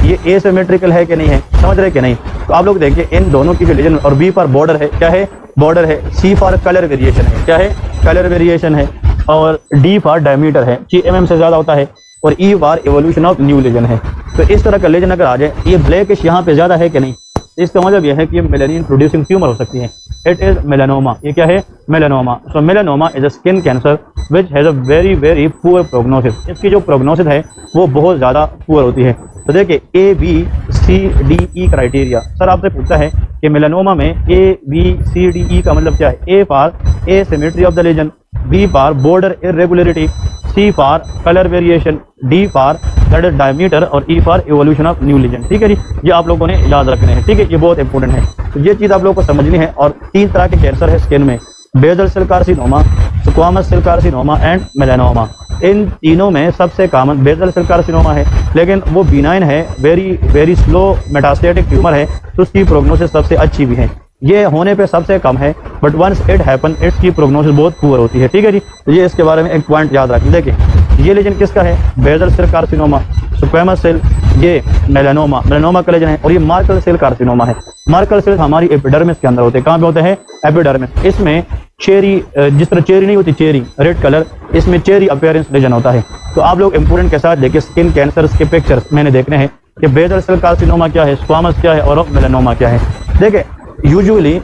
ये एसिमेट्रिकल है कि नहीं है, समझ रहे कि नहीं। तो आप लोग देखिए इन दोनों की जो लीजन, और बी पर बॉर्डर है, क्या है, बॉर्डर है। सी फॉर कलर वेरिएशन है, क्या है, कलर वेरिएशन है। और डी फॉर डायमीटर है, 6 mm से ज़्यादा होता है। और E for evolution of new lesion है। तो इस तरह का लीजन अगर आ जाए, ये ब्लैकिश यहाँ पे ज़्यादा है कि नहीं, इसका मतलब यह है कि ये मेलानिन प्रोड्यूसिंग ट्यूमर हो सकती है। It is melanoma. ये क्या है, melanoma. So melanoma is a skin cancer which has a very very poor prognosis. इसकी जो प्रोग्नोसिस है वो बहुत ज़्यादा पुअर होती है। तो देखिए ABCDE क्राइटेरिया, सर आपसे पूछता है कि मेलानोमा में ABCDE का मतलब क्या है। A for asymmetry of the lesion, B for border irregularity, C for colour variation, D for that is diameter, और E for evolution of new lesion, ठीक है जी। ये आप लोगों ने याद रखने हैं, ठीक है, ये बहुत इंपॉर्टेंट है। तो ये चीज़ आप लोगों को समझनी है। और 3 तरह के कैंसर है स्किन में, basal cell carcinoma, squamous cell carcinoma and melanoma. इन तीनों में सबसे कॉमन बेसल सेल कार्सिनोमा है, लेकिन वो बिनाइन है, very very slow metastatic tumour है, तो उसकी प्रोग्नोसिस सबसे अच्छी भी है। ये होने पे सबसे कम है, बट वंस इट हैपन इसकी प्रोग्नोसिस बहुत पुअर होती है, ठीक है जी। तो ये इसके बारे में एक पॉइंट याद रखें। देखिए ये लीजन किसका है, basal cell carcinoma, squamous cell, ये मेलानोमा, मेलानोमा का लीजन है। और ये मार्कल सेल कार्सिनोमा है। मार्कल सेल हमारी एपिडर्मिस के अंदर होते हैं। कहाँ पे होते हैं, एपिडर्मिस। इसमें चेरी, जिस तरह चेरी नहीं होती, चेरी रेड कलर, इसमें चेरी अपीयरेंस लीजन होता है। तो आप लोग इंपोर्टेंट के साथ देखिए, स्किन कैंसर्स के पिक्चर्स मैंने देखने हैं कि बेसल सेल कार्सिनोमा क्या है, स्क्वामस क्या है, और मेलानोमा क्या है। देखिए यूजुअली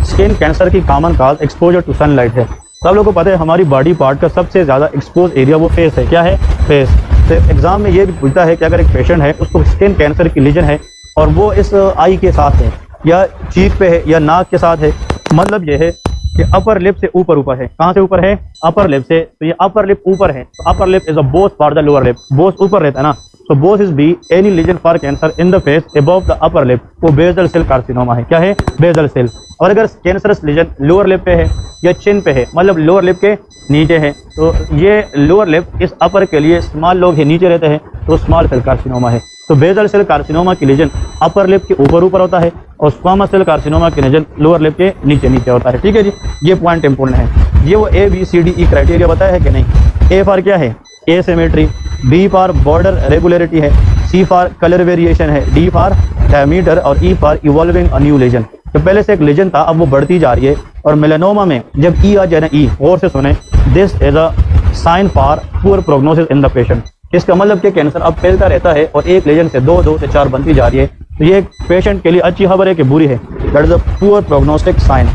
स्किन कैंसर की common cause exposure to sunlight है। तो आप लोगों को पता है हमारी बॉडी पार्ट का सबसे ज़्यादा एक्सपोज एरिया वो फेस है। क्या है, फेस। तो एग्जाम में ये भी पूछता है कि अगर एक पेशेंट है, उसको स्किन कैंसर की लीजन है, और वो इस आई के साथ है, या चीक पे है, या नाक के साथ है, मतलब ये है कि अपर लिप से ऊपर है। कहाँ से ऊपर है, अपर लिप से। तो ये अपर लिप ऊपर है, तो upper lip is a both for the lower lip. Both ऊपर रहता है ना, so both is B any lesion for cancer in the face above the upper lip, वो बेसल सेल कार्सिनोमा है। क्या है, बेसल सेल। और अगर कैंसरस लीजन लोअर लिप पे है या चिन पे है, मतलब लोअर लिप के नीचे है, तो ये लोअर लिप इस अपर के लिए स्मॉल लोग ही नीचे रहते हैं, तो स्मॉल सेल कार्सिनोमा है। तो बेसल सेल कार्सिनोमा की लीजन अपर लिप के ऊपर होता है, और स्क्वामस सेल कार्सिनोमा की लीजन लोअर लिप के नीचे होता है, ठीक है जी। ये पॉइंट इंपोर्टेंट है। ये वो ABCDE क्राइटेरिया बताया है कि नहीं। ए फॉर क्या है, asymmetry, B for border regularity है, सी फॉर कलर वेरिएशन है, डी फॉर डायमीटर, और E for evolving a new lesion. तो पहले से एक लीजन था, अब वो बढ़ती जा रही है। और मेलानोमा में जब ई आ जाए ना, ई और से सुने, this is a sign for poor prognosis in the patient. इसका मतलब कि कैंसर अब फैलता रहता है और एक लीजन से 2 से 4 बनती जा रही है। तो ये पेशेंट के लिए अच्छी खबर है कि बुरी है। That is a poor prognostic sign.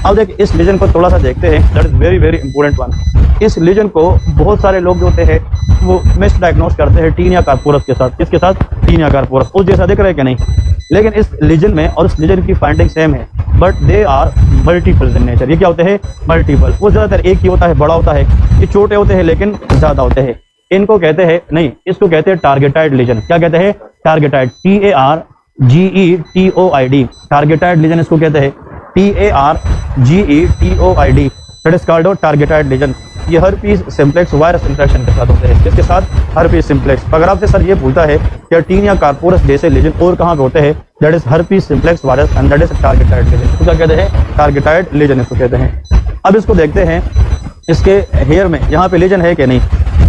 अब देखिए इस लीजन को थोड़ा सा देखते हैं, that is very very important one. इस लीजन को बहुत सारे लोग जो होते हैं वो मिस डायग्नोस करते हैं टीनिया कार्पोरस के साथ। किसके साथ? टीनिया कार्पोरस। उस जैसा दिख रहा है कि नहीं? लेकिन इस लीजन में और इस लीजन की फाइंडिंग सेम है, but they are multiple in nature. ये क्या होते हैं? मल्टीपल। वो ज्यादातर एक ही होता है, बड़ा होता है। ये छोटे होते हैं लेकिन ज्यादा होते हैं। इनको कहते हैं, नहीं, इसको कहते हैं टारगेटाइड लीजन। क्या कहते हैं? टारगेटाइड। TARGETOID, टारगेटाइड लीजन इसको कहते हैं। TARGETOID, that is called targetoid lesion. ये हर्पीज सिम्प्लेक्स वायरस इंफेक्शन के साथ होते हैं। किसके साथ? Herpes simplex. अगर आपसे सर ये पूछता है कि टीनिया कार्पोरस जैसे लीजन और कहाँ पे होते हैं, that is herpes simplex virus and that is targetoid lesion. इसको क्या कहते हैं? टारगेटाइड लीजन इसको कहते हैं। अब इसको देखते हैं, इसके हेयर में यहाँ पे लीजन है कि नहीं।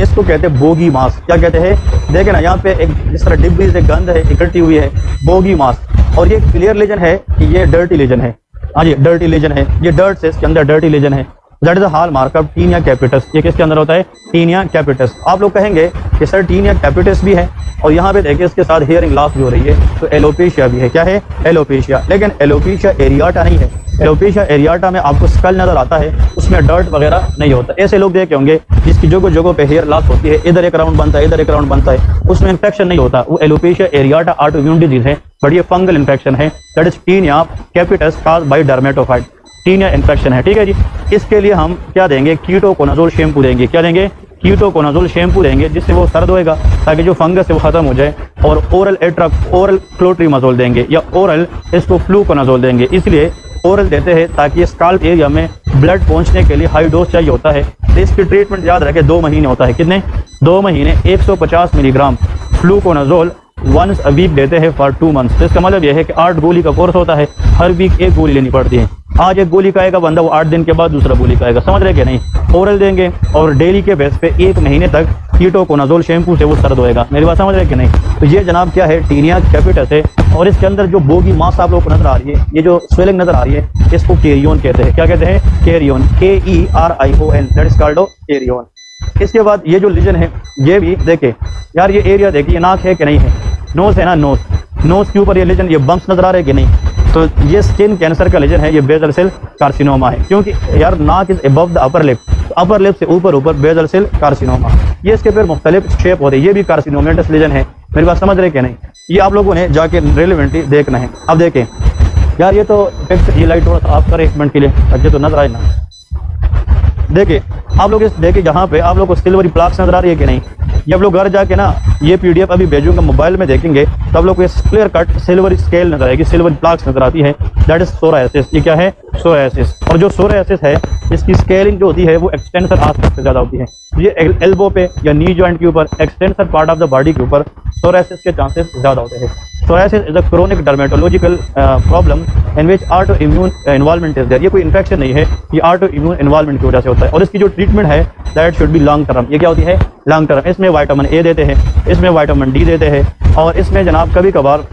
इसको कहते हैं बोगी मास। क्या कहते हैं? देखे ना, यहाँ पे एक जिस तरह डिब्बी से गंध है इकट्ठी हुई है, बोगी मास। और ये क्लियर लीजन है कि ये डर्टी लीजन है। हाँ जी, डर्टी लीजन है। ये डर्ट से इसके अंदर डर्टी लीजन है। That is the hallmark of tinea capitis. ये किसके अंदर होता है? Tinea capitis. आप लोग कहेंगे कि सर टीनिया कैपिटस भी है और यहाँ पे देखिए इसके साथ हियरिंग लॉस भी हो रही है, तो एलोपेशिया भी है। क्या है? एलोपेशिया। लेकिन एलोपेशिया एरियाटा नहीं है। एलोपेशिया एरियाटा में आपको स्कल नजर आता है, उसमें डर्ट वगैरह नहीं होता। ऐसे लोग देखे होंगे जिसकी जगह जगह पे हेयर लॉस होती है, इधर एक राउंड बनता है, इधर एक राउंड बनता है, उसमें इन्फेक्शन नहीं होता। वो एलोपेशिया एरियाटा ऑटोइम्यून डिजीज है, बट ये फंगल इन्फेक्शन है। That is tinea capitis caused by dermatophyte. Tinea infection है। ठीक है जी। इसके लिए हम क्या देंगे? कीटोकोनाजोल शैम्पू देंगे। क्या देंगे? कीटोकोनाजोल शैम्पू देंगे, जिससे वो सर्द होएगा ताकि जो फंगस है वो खत्म हो जाए। और ओरल क्लोट्रीमाजोल देंगे या ओरल इसको फ्लूकोनाजोल देंगे। इसलिए ओरल देते हैं ताकि स्काल्प एरिया में ब्लड पहुंचने के लिए हाई डोज चाहिए होता है। तो इसकी ट्रीटमेंट याद रखें 2 महीने होता है। कितने? 2 महीने। 150 milligram fluconazole once a week देते हैं फॉर 2 मंथ्स। तो इसका मतलब यह है कि 8 गोली का कोर्स होता है, हर वीक एक गोली लेनी पड़ती है। आज एक गोली खाएगा बंदा, वो 8 दिन के बाद दूसरा गोली खाएगा। समझ रहे कि नहीं? ओरल देंगे और डेली के बेस पे 1 महीने तक कीटोकोनाजोल शैम्पू से वो सर्द होएगा। मेरी बात समझ रहे कि नहीं? तो ये जनाब क्या है? टीनिया कैपिटस है। और इसके अंदर जो बोगी मास आप लोग को नजर आ रही है, ये जो स्वेलिंग नजर आ रही है, इसको कैरियोन कहते हैं। क्या कहते हैं? कैरियोन। KERION, that is called कैरियोन। इसके बाद ये जो लीजन है, ये भी देखे यार, ये एरिया देखिए, नाक है कि नहीं है? नोज है ना, नोज के ऊपर ये लीजन, ये बम्प्स नजर आ रहे हैं कि नहीं? तो ये स्किन कैंसर का लीजन है, ये बेजल सेल कार्सिनोमा है। क्योंकि यार नाक is above the upper lip, upper lip से ऊपर बेजल सेल कार्सिनोमा। ये इसके फिर मुख्तलिफ शेप होते हैं। ये भी कार्सिनोमेटस लीजन है। मेरी बात समझ रहे कि नहीं? ये आप लोगों ने जाके रेलिवेंटली देखना है। अब देखें यार, ये तो ये लाइट थोड़ा सा ऑफ करें 1 मिनट के लिए, अच्छे तो नजर आए ना। देखिए आप लोग, इस देखिए यहाँ पे आप लोग को सिल्वरी प्लाक्स नजर आ रही है कि नहीं? ये आप लोग घर जाके ना ये PDF अभी भेजूंगा, मोबाइल में देखेंगे तो आप लोग को क्लियर कट सिल्वरी स्केल नजर आएगी, सिल्वरी प्लाक्स नजर आती है। That is psoriasis. ये क्या है? सोरायसिस। और जो सोरायसिस है, इसकी स्केलिंग जो होती है वो एक्सटेंसर आस्पेक्ट से ज्यादा होती है। ये एल्बो पे या नी जॉइंट के ऊपर, extensor part of the body के ऊपर सोरायसिस के चांसेस ज्यादा होते हैं। Psoriasis is a chronic dermatological problem in which auto immune involvement is there. ये कोई इन्फेक्शन नहीं है, ये ऑटो इम्यून इन्वॉल्वमेंट की वजह से होता है। और इसकी जो ट्रीटमेंट है that should be long term. ये क्या होती है? Long term. इसमें विटामिन A देते हैं, इसमें विटामिन D देते हैं, और इसमें जनाब कभी कभार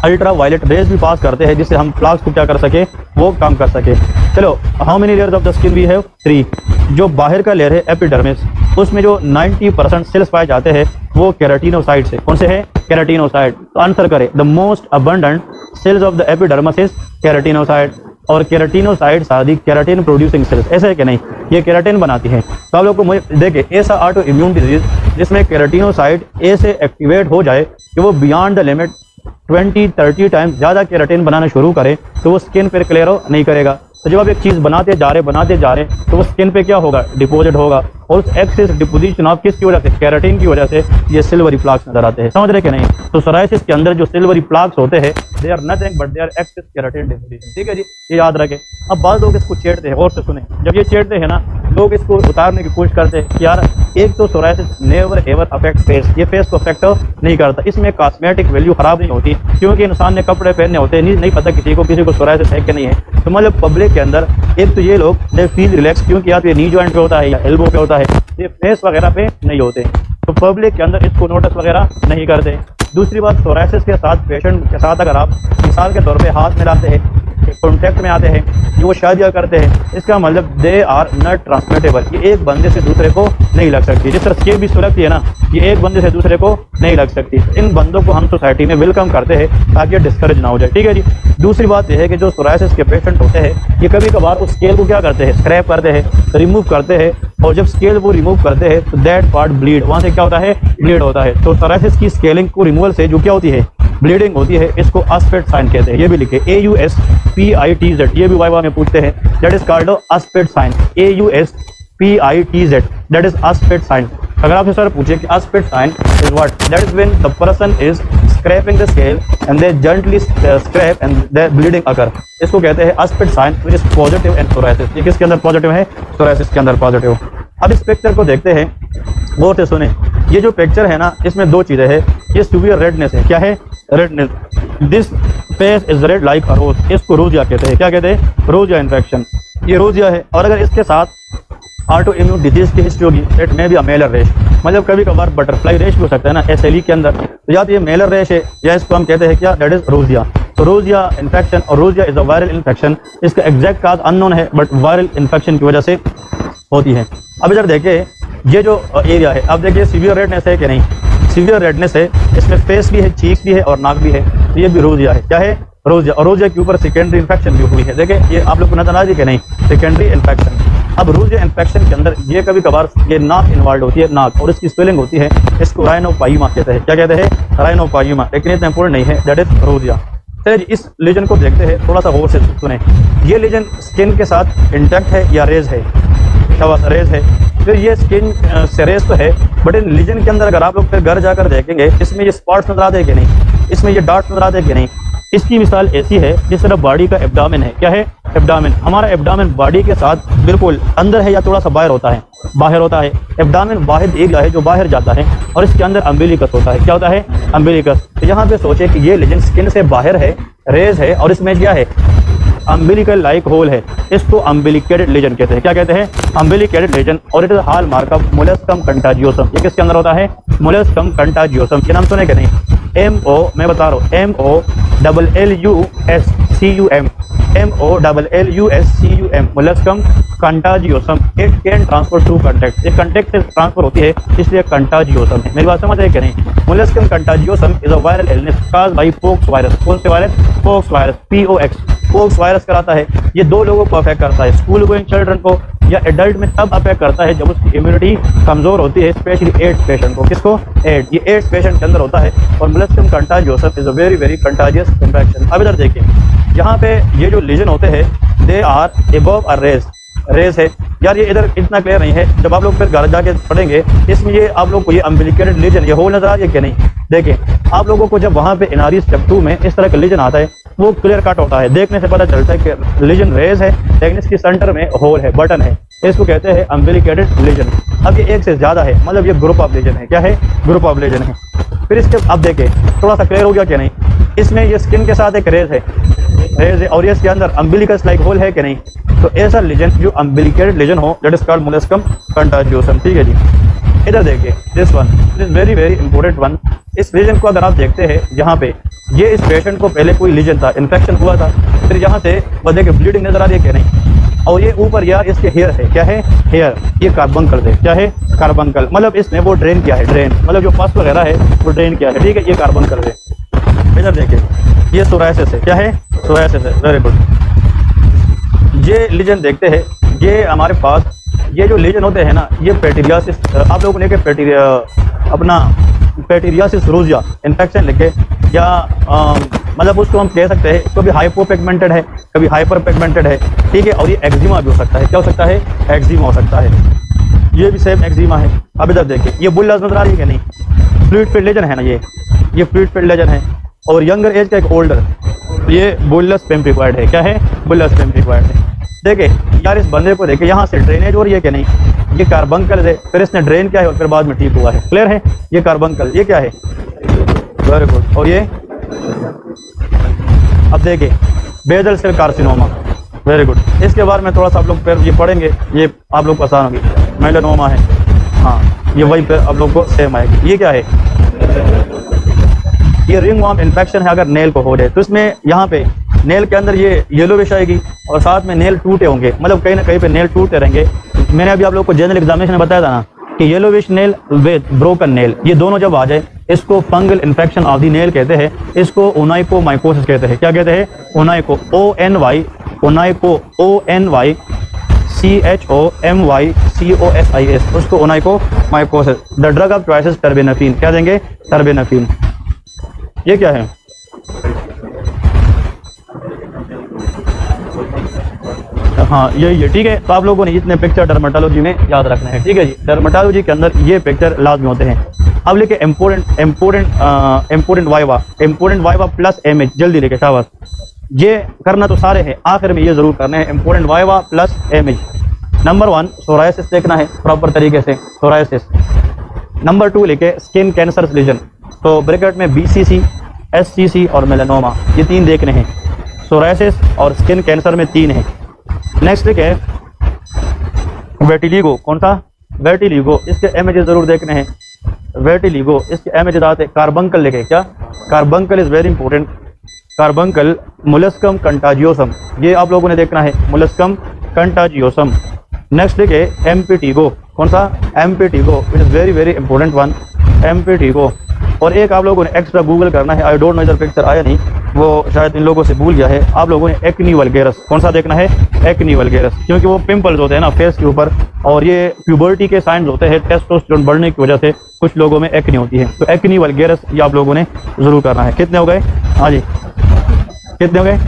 अल्ट्रा वायलेट रेज भी पास करते हैं, जिससे हम प्लाक्स को क्या कर सके? वो कम कर सके। चलो, how many layers of the skin we have? 3। जो बाहर का लेयर है एपिडर्मिस, उसमें जो 90% सेल्स पाए जाते हैं वो केराटिनोसाइट से। कौन से है? केराटिनोसाइट। तो आंसर करें, the most abundant cells of the epidermis is keratinocyte. और keratinocytes are the keratin producing cells. ऐसा है कि नहीं? ये केराटिन बनाती है। तो आप लोग को देखे, ऐसा ऑटो इम्यून डिजीज जिसमें केराटिनोसाइट ए से एक्टिवेट हो जाए कि वो बियॉन्ड द लिमिट 20-30 टाइम्स ज़्यादा केराटिन बनाना शुरू करे, तो वो स्किन पर क्लियर नहीं करेगा। तो जब आप एक चीज़ बनाते जा रहे तो वो स्किन पे क्या होगा? डिपोजिट होगा। और उस एक्सेस डिपोजिशन ऑफ किसकी वजह से? केराटिन की वजह से ये सिल्वरी प्लाक्स नजर आते हैं। समझ रहे कि नहीं? तो सोरायसिस के अंदर जो सिल्वरी प्लाक्स होते हैं, they are nothing but they are excess keratin deposition. ठीक है जी, ये याद रखें। अब बाद लोग इसको छेड़ते हैं, और से सुने, जब ये छेड़ते हैं ना, लोग इसको उतारने की कोशिश करते हैं कि यार एक तो psoriasis never ever affect face, ये फेस को अफेक्ट नहीं करता, इसमें कॉस्मेटिक वैल्यू खराब नहीं होती, क्योंकि इंसान ने कपड़े पहनने होते हैं, नहीं पता किसी को सोरायसिस है कि नहीं है। तो मतलब पब्लिक के अंदर एक तो ये लोग दे फील रिलैक्स, क्योंकि यार ये नी जॉइंट पे होता है या एल्बो पे होता है, ये फेस वगैरह पे नहीं होते, तो पब्लिक के अंदर इसको नोटिस वगैरह नहीं करते। दूसरी बात, सोरायसिस के साथ पेशेंट के साथ अगर आप मिसाल के तौर पे हाथ मिलाते हैं कॉन्टैक्ट में आते हैं, जो वो शादियाँ करते हैं, इसका मतलब दे आर नॉट ट्रांसमिटेबल, ये एक बंदे से दूसरे को नहीं लग सकती। जिस तरह स्केब भी सुलगती है ना, ये एक बंदे से दूसरे को नहीं लग सकती। इन बंदों को हम सोसाइटी में वेलकम करते हैं ताकि ये डिस्करेज ना हो जाए, ठीक है जी। दूसरी बात यह है कि जो सोरायसिस के पेशेंट होते हैं, ये कभी कभार उस स्केल को क्या करते हैं, स्क्रैप करते हैं, रिमूव करते हैं, और जब स्केल वो रिमूव करते हैं तो दैट पार्ट ब्लीड, वहाँ से क्या होता है, ब्लीड होता है। तो सोरायसिस की स्केलिंग को रिमूवल से जो क्या होती है, ब्लीडिंग होती है, इसको अस्पेट साइन कहते हैं। ये भी लिखे AUSPITZ, ये भी वाइवा में पूछते हैं, that is called Auspitz sign, AUSPITZ, that is Auspitz sign. अगर आपसे सर पूछे कि Auspitz sign is what, that is when the person is scraping the scale and they gently scrape and the bleeding occur, इसको कहते हैं Auspitz sign which is positive in psoriasis. ये किसके अंदर पॉजिटिव है, सोरायसिस के अंदर पॉजिटिव। अब इस पिक्चर को देखते हैं, गौर से सुने। ये जो पिक्चर है ना, इसमें दो चीजें हैं। ये सीवियर रेडनेस है, क्या है, redness. This face is red like a rose, इसको रोजिया कहते हैं। क्या कहते हैं, रोजिया इन्फेक्शन, ये रोजिया है। और अगर इसके साथ ऑटो इम्यून डिजीज की हिस्ट्री होगी, it may be a Mailer रेश, मतलब कभी कभार बटरफ्लाई रेश भी हो सकता है ना SLE के अंदर, तो या तो ये मेलर रेश है या इसको हम कहते हैं क्या, दैट इज रोजिया। तो रोजिया इन्फेक्शन, और रोजिया इज अ वायरल इन्फेक्शन। इसका एग्जैक्ट काज अननोन है, बट वायरल इन्फेक्शन की वजह से होती है। अब इधर देखिए, ये जो एरिया है, अब देखिए सीवियर रेडनेस है कि नहीं, सीवियर रेडनेस है, इसमें फेस भी है, चीक भी है और नाक भी है, तो ये भी रोजिया है। क्या है, रोजिया। और रोजिया के ऊपर सेकेंडरी इन्फेक्शन भी हुई है। देखिए ये आप लोग को नजर आ रही है कि नहीं, सेकेंडरी इन्फेक्शन। अब रोजिया इन्फेक्शन के अंदर ये कभी कभार ये नाक इन्वॉल्व होती है, नाक, और इसकी स्वेलिंग होती है, इसको राइनोपाइमा कहते हैं। क्या कहते हैं, राइनोपाइमा, लेकिन इतना इंपॉर्टेंट नहीं है, दैट इज रोजिया। सर इस लीजन को देखते हैं, थोड़ा सा गौर से सुने। ये लीजन स्किन के साथ इंटैक्ट है या रेज है, क्या बात, रेज है। फिर ये स्किन से रेज तो है, बट इन लीजन के अंदर अगर आप लोग फिर घर जाकर देखेंगे, इसमें ये स्पॉट्स नजर आते हैं कि नहीं, इसमें ये डॉट्स नजर आते हैं कि नहीं। इसकी मिसाल ऐसी है जिस तरह बॉडी का एब्डामिन है। क्या है, एब्डामिन। हमारा एब्डामिन बॉडी के साथ बिल्कुल अंदर है या थोड़ा सा बाहर होता है, बाहर होता है। एब्डामिन वाहिद एरिया है जो बाहर जाता है, और इसके अंदर अम्बिलिकस होता है। क्या होता है, अम्बिलिकस। तो यहाँ पे सोचे कि ये लीजन स्किन से बाहर है, रेज है, और इसमें क्या है, अम्बिलिकल लाइक होल है, इसको अम्बिलिकेटेड लीजन कहते हैं। क्या कहते हैं, अम्बिलिकेटेड लीजन। और it is hallmark of molluscum contagiosum. ये किसके अंदर होता है, मोलस्कम कंटाजियोसम। ये नाम सुने कि नहीं, MO, मैं बता रहा हूँ, MOLLUSCUM, molluscum contagiosum. It can transfer through contact, ये कंटेक्ट से ट्रांसफर होती है, इसलिए कंटाजियोसम है। मेरी बात समझ है कि नहीं। Molluscum contagiosum is a viral illness caused by pox virus. कौन से वायरस, pox virus, POX, pox virus कराता है। ये दो लोगों को अफेक्ट करता है, स्कूल गोइंग चिल्ड्रन को या एडल्ट में तब अफेक्ट करता है जब उसकी इम्यूनिटी कमजोर होती है, स्पेशली एड्स पेशेंट को। किसको, एड्स, ये एड्स पेशेंट के अंदर होता है। और molluscum contagiosum is a very very contagious infection. अब इधर देखिए, यहाँ पे ये जो लीजन होते हैं, they are above a raised, raised है। यार ये इधर इतना क्लियर नहीं है, जब आप लोग फिर घर जाके पढ़ेंगे, इसमें ये आप लोग को ये अम्बिलिकेटेड लीजन, ये होल नजर आ रही है कि नहीं। देखें आप लोगों को, जब वहाँ पे एनआरई स्टेप 2 में इस तरह का लीजन आता है, वो क्लियर कट होता है, देखने से पता चलता है कि लीजन रेज है, लेकिन इसकी सेंटर में होल है, बटन है, इसको कहते हैं अम्बिलिकेटेड लीजन। अब ये एक से ज्यादा है, मतलब ये ग्रुप ऑफ लीजन है। क्या है, ग्रुप ऑफ लीजन है। फिर इसके अब देखें, थोड़ा सा क्लियर हो गया कि नहीं। इसमें ये स्किन के साथ एक रेज है, रेज है, और ये इसके अंदर अम्बिलिकस लाइक होल है कि नहीं। तो ऐसा लीजन जो अम्बिलिकेटेड लीजन हो, दैट इज कॉल्ड मोलस्कम कंटाजियोसम। ठीक है जी। इधर देखिए, this one is very very important one. इस लीजन को अगर आप देखते हैं, यहाँ पे ये इस पेशेंट को पहले कोई लीजन था, इन्फेक्शन हुआ था, फिर यहाँ से बंदे की ब्लीडिंग नजर आ रही है कि नहीं। और ये ऊपर यार इसके हेयर है, क्या है, हेयर, ये कार्बंकल है। क्या है, कार्बंकल, मतलब इसने वो ड्रेन किया है, ड्रेन मतलब जो पस वगैरह है वो ड्रेन किया है। ठीक है, ये कार्बंकल है। इधर देखिए, ये सोरायसिस है। क्या है, सोरायसिस है, वेरी गुड। ये लीजन देखते हैं, ये हमारे पास ये जो लीजन होते हैं ना, ये पेटिरियासिस, आप लोगों ने अपना पेटिरियासिस रोजिया इन्फेक्शन लिखे, या मतलब उसको हम कह सकते हैं कभी हाइपोपिगमेंटेड है, कभी हाइपर पिगमेंटेड है। ठीक है, और ये एक्जिमा भी हो सकता है। क्या हो सकता है, एक्जिमा हो सकता है। ये भी सेम एक्जिमा है। अब इधर देखिए, ये बुल्लस नजर आ रही है कि नहीं, फ्लूइड फिल्ड लीजन है ना, ये फ्लूइड फिल्ड लीजन है। और यंगर एज का एक ओल्डर, ये बुल्लस पेम्पिक्वाइड है। क्या है, बुल्लस पेम्पिक्वाइड है। देखिए यार, इस बंदे को देखिए, यहाँ से ड्रेनेज हो रही है कि नहीं, ये कार्बंकल है, फिर इसने ड्रेन किया है और फिर बाद में ठीक हुआ है। क्लियर है, ये कार्बंकल, ये क्या है, वेरी गुड। और ये अब देखिए, basal cell carcinoma, very good. इसके बारे में थोड़ा सा आप लोग फिर ये पढ़ेंगे, ये आप लोग को आसान होगी। मेलानोमा है, हाँ, ये वही फिर आप लोग को सेम आएगी। ये क्या है, ये रिंग वॉर्म इन्फेक्शन है। अगर नेल को हो जाए तो इसमें यहाँ पे नेल के अंदर ये येलोविश आएगी और साथ में नेल टूटे होंगे, मतलब कहीं ना कहीं पे नेल टूटे रहेंगे। मैंने अभी आप लोग को जनरल एग्जामिनेशन में बताया था ना कि yellowish nail with broken nail, ये दोनों जब आ जाए इसको fungal infection of the nail कहते हैं, इसको ओनाइकोमाइकोसिस कहते हैं। क्या कहते हैं? ओनाइको, ONY, ओनाइको, ONYCHOMYCOSIS, उसको ओनाइकोमाइकोसिस। द ड्रग ऑफ चॉइस टर्बेनाफिन, क्या देंगे? टर्बेनाफिन। ये क्या है? हाँ ये ठीक है। तो आप लोगों ने जितने पिक्चर डर्मेटोलॉजी में याद रखना है, ठीक है जी। डर्मेटोलॉजी के अंदर ये पिक्चर लाजमी होते हैं। अब लेके इम्पोर्टेंट वाइवा प्लस एमएच, जल्दी लेके शाबाश। ये करना तो सारे हैं, आखिर में ये जरूर करना है, important viva plus MH. Number 1 psoriasis देखना है प्रॉपर तरीके से, सोराइसिस। नंबर 2 लेके स्किन कैंसर लीजन, तो ब्रैकेट में BCC, SCC और मेलानोमा, ये 3 देखने हैं। सोराइसिस और स्किन कैंसर में 3 है। नेक्स्ट है वेटिलिगो, कौन सा? वेटिलिगो, इसके इमेजेस जरूर देखने हैं। वेटिलिगो, इसके इमेजेस आते हैं। कार्बंकल लेके, क्या? Carbuncle is very important. Carbuncle, molluscum contagiosum, ये आप लोगों ने देखना है, मोलस्कम कंटाजियोसम। नेक्स्ट देखे एम्पिटिगो, कौन सा? Impetigo, it is very very important one, impetigo. और एक आप लोगों ने एक्स्ट्रा गूगल करना है, आई डोंट नो इधर पिक्चर आया नहीं, वो शायद इन लोगों से भूल गया है। आप लोगों ने एक्नी वल्गेरस, कौन सा देखना है? एक्नी वल्गेरस, क्योंकि वो पिंपल्स होते हैं ना फेस के ऊपर, और ये प्यूबर्टी के साइंस होते हैं, टेस्टोस्टेरोन बढ़ने की वजह से कुछ लोगों में एक्नी होती है। तो एक्नी वल्गेरस ये आप लोगों ने जरूर करना है। कितने हो गए? हाँ जी, कितने हो गए?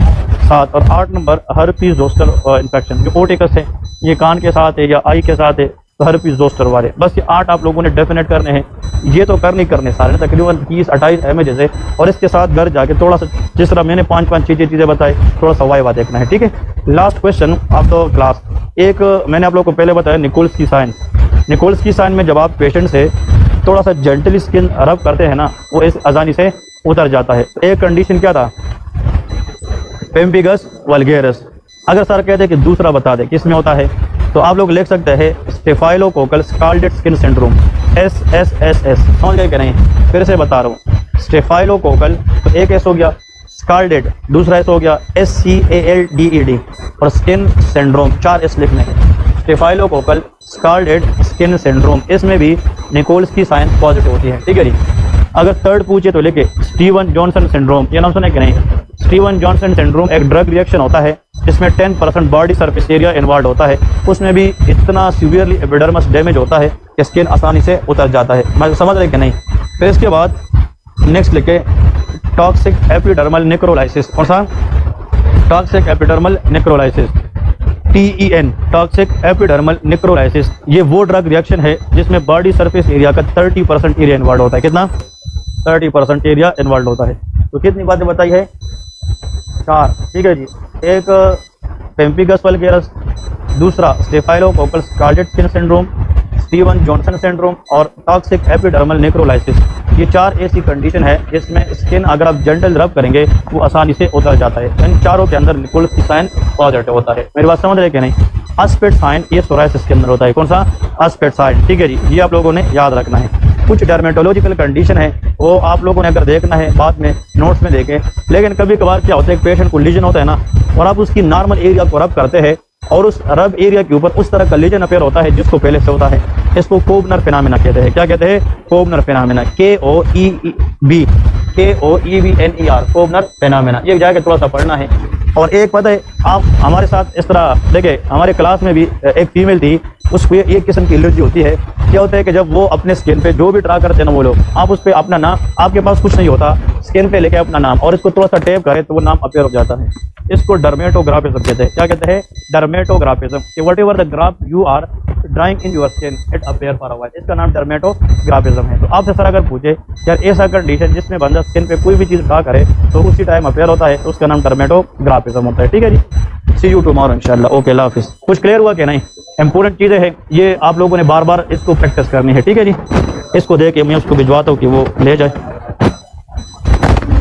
7। और 8 नंबर हर्पीज जोस्टर इन्फेक्शन, जो ओटिकस है, ये कान के साथ है या आई के साथ है, तो हर्पीज जोस्टर वाले। बस ये 8 आप लोगों ने डेफिनेट करने हैं। ये तो करने सारे, तकरीबन 30-28 इमेजेस है, और इसके साथ घर जाके थोड़ा सा, जिस तरह मैंने 5-5 चीज़ें बताई, थोड़ा सा वाइवा देखना है, ठीक है। Last question of the class, एक मैंने आप लोग को पहले बताया निकोल्स्की साइन। निकोल्स्की साइन में जब आप पेशेंट से थोड़ा सा जेंटली स्किन रब करते हैं ना, वो इस आसानी से उतर जाता है। एक कंडीशन क्या था? पेम्पिगस वल्गेरस। अगर सर कहते कि दूसरा बता दे किस में होता है, तो आप लोग लिख सकते हैं staphylococcal scarlet skin syndrome, SSSS। समझ गए कि नहीं? फिर से बता रहा हूँ, स्टेफाइलोकोकल, तो एक एस हो गया, स्कार्लेट दूसरा एस हो गया, SCALDED, और स्किन सिंड्रोम 4 एस लिखने हैं। स्टेफाइलोकोकल स्कार्लेट स्किन सिंड्रोम, इसमें भी निकोल्स्की साइन पॉजिटिव होती है, ठीक है जी। अगर थर्ड पूछे तो लेके स्टीवन जॉनसन सिंड्रोम, ये नाम सुने कि नहीं? स्टीवन जॉनसन सिंड्रोम एक ड्रग रिएक्शन होता है जिसमें 10% बॉडी सरफेस एरिया इन्वॉल्व होता है। उसमें भी इतना सीवियरली एपिडर्मस डैमेज होता है कि स्किन आसानी से उतर जाता है। मैं समझ रहे कि नहीं? फिर इसके बाद नेक्स्ट लिखे टॉक्सिक एपिडर्मल नेक्रोलाइसिस, कौन सा? Toxic epidermal नेक्रोलाइसिस, TEN, toxic epidermal necrolysis. ये वो ड्रग रिएक्शन है जिसमें बॉडी सरफेस एरिया का 30% एरिया इन्वॉल्व होता है। कितना? 30% एरिया इन्वॉल्व होता है। तो कितनी बातें बताई है? 4, ठीक है जी। एक पेम्पिगस वल्गेरस, दूसरा staphylococcal scarlet skin syndrome, Steven Johnson syndrome और टॉक्सिक एपिडर्मल नेक्रोलाइसिस। ये 4 ऐसी कंडीशन है जिसमें स्किन अगर आप जेंटल रब करेंगे वो आसानी से उतर जाता है। इन चारों के अंदर निकोल्स्की साइन पॉजिटिव होता है। मेरी बात समझ रहे कि नहीं? आस्पेट साइन ये सोराइसिस के अंदर होता है। कौन सा? आस्पेट साइन, ठीक है जी। ये आप लोगों ने याद रखना है। कुछ डर्मेटोलॉजिकल कंडीशन है वो आप लोगों ने अगर देखना है बाद में नोट्स में देखें, लेकिन कभी कभार क्या होता है, एक पेशेंट को लीजन होता है ना, और आप उसकी नॉर्मल एरिया को रब करते हैं और उस रब एरिया के ऊपर उस तरह का लीजन अपेयर होता है जिसको पहले से होता है। इसको कोबनर फिनोमेना कहते हैं। क्या कहते हैं? कोबनर फिनोमेना, KOEBNER, कोबनर फिनोमेना। ये जाके थोड़ा सा पढ़ना है। और एक पता है, आप हमारे साथ इस तरह देखे, हमारे क्लास में भी एक फीमेल थी, उसको एक किस्म की एलर्जी होती है। क्या होता है कि जब वो अपने स्किन पे जो भी ट्रा करते हैं ना वो लोग, आप उस पर अपना नाम, आपके पास कुछ नहीं होता, स्किन पे लेके अपना नाम और इसको थोड़ा सा टेप करें तो वो नाम अपेयर हो जाता है। इसको डर्मेटोग्राफिज्म कहते हैं। क्या कहते हैं? डर्मेटोग्राफिज्म, कि whatever the graph you are drawing in your skin it appear for a while, इसका नाम डर्मेटोग्राफिज्म है। तो आपसे सर अगर पूछे यार ऐसा कंडीशन जिसमें बंदा स्किन पे कोई भी चीज़ ड्रा करे तो उसी टाइम अपेयर होता है, तो उसका नाम डर्मेटोग्राफिज्म होता है, ठीक है जी। सी यू टुमारो इंशाल्लाह। ओके, अल्लाह हाफिज़। कुछ क्लियर हुआ कि नहीं? इंपॉर्टेंट चीज़ें हैं ये, आप लोगों ने बार बार इसको प्रैक्टिस करनी है, ठीक है जी। इसको दे के मैं उसको भिजवाता हूँ कि वो ले जाए।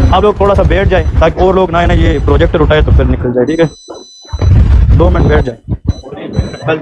आप लोग थोड़ा सा बैठ जाए ताकि और लोग ना ये प्रोजेक्टर उठाए तो फिर निकल जाए, ठीक है। 2 मिनट बैठ जाए। कल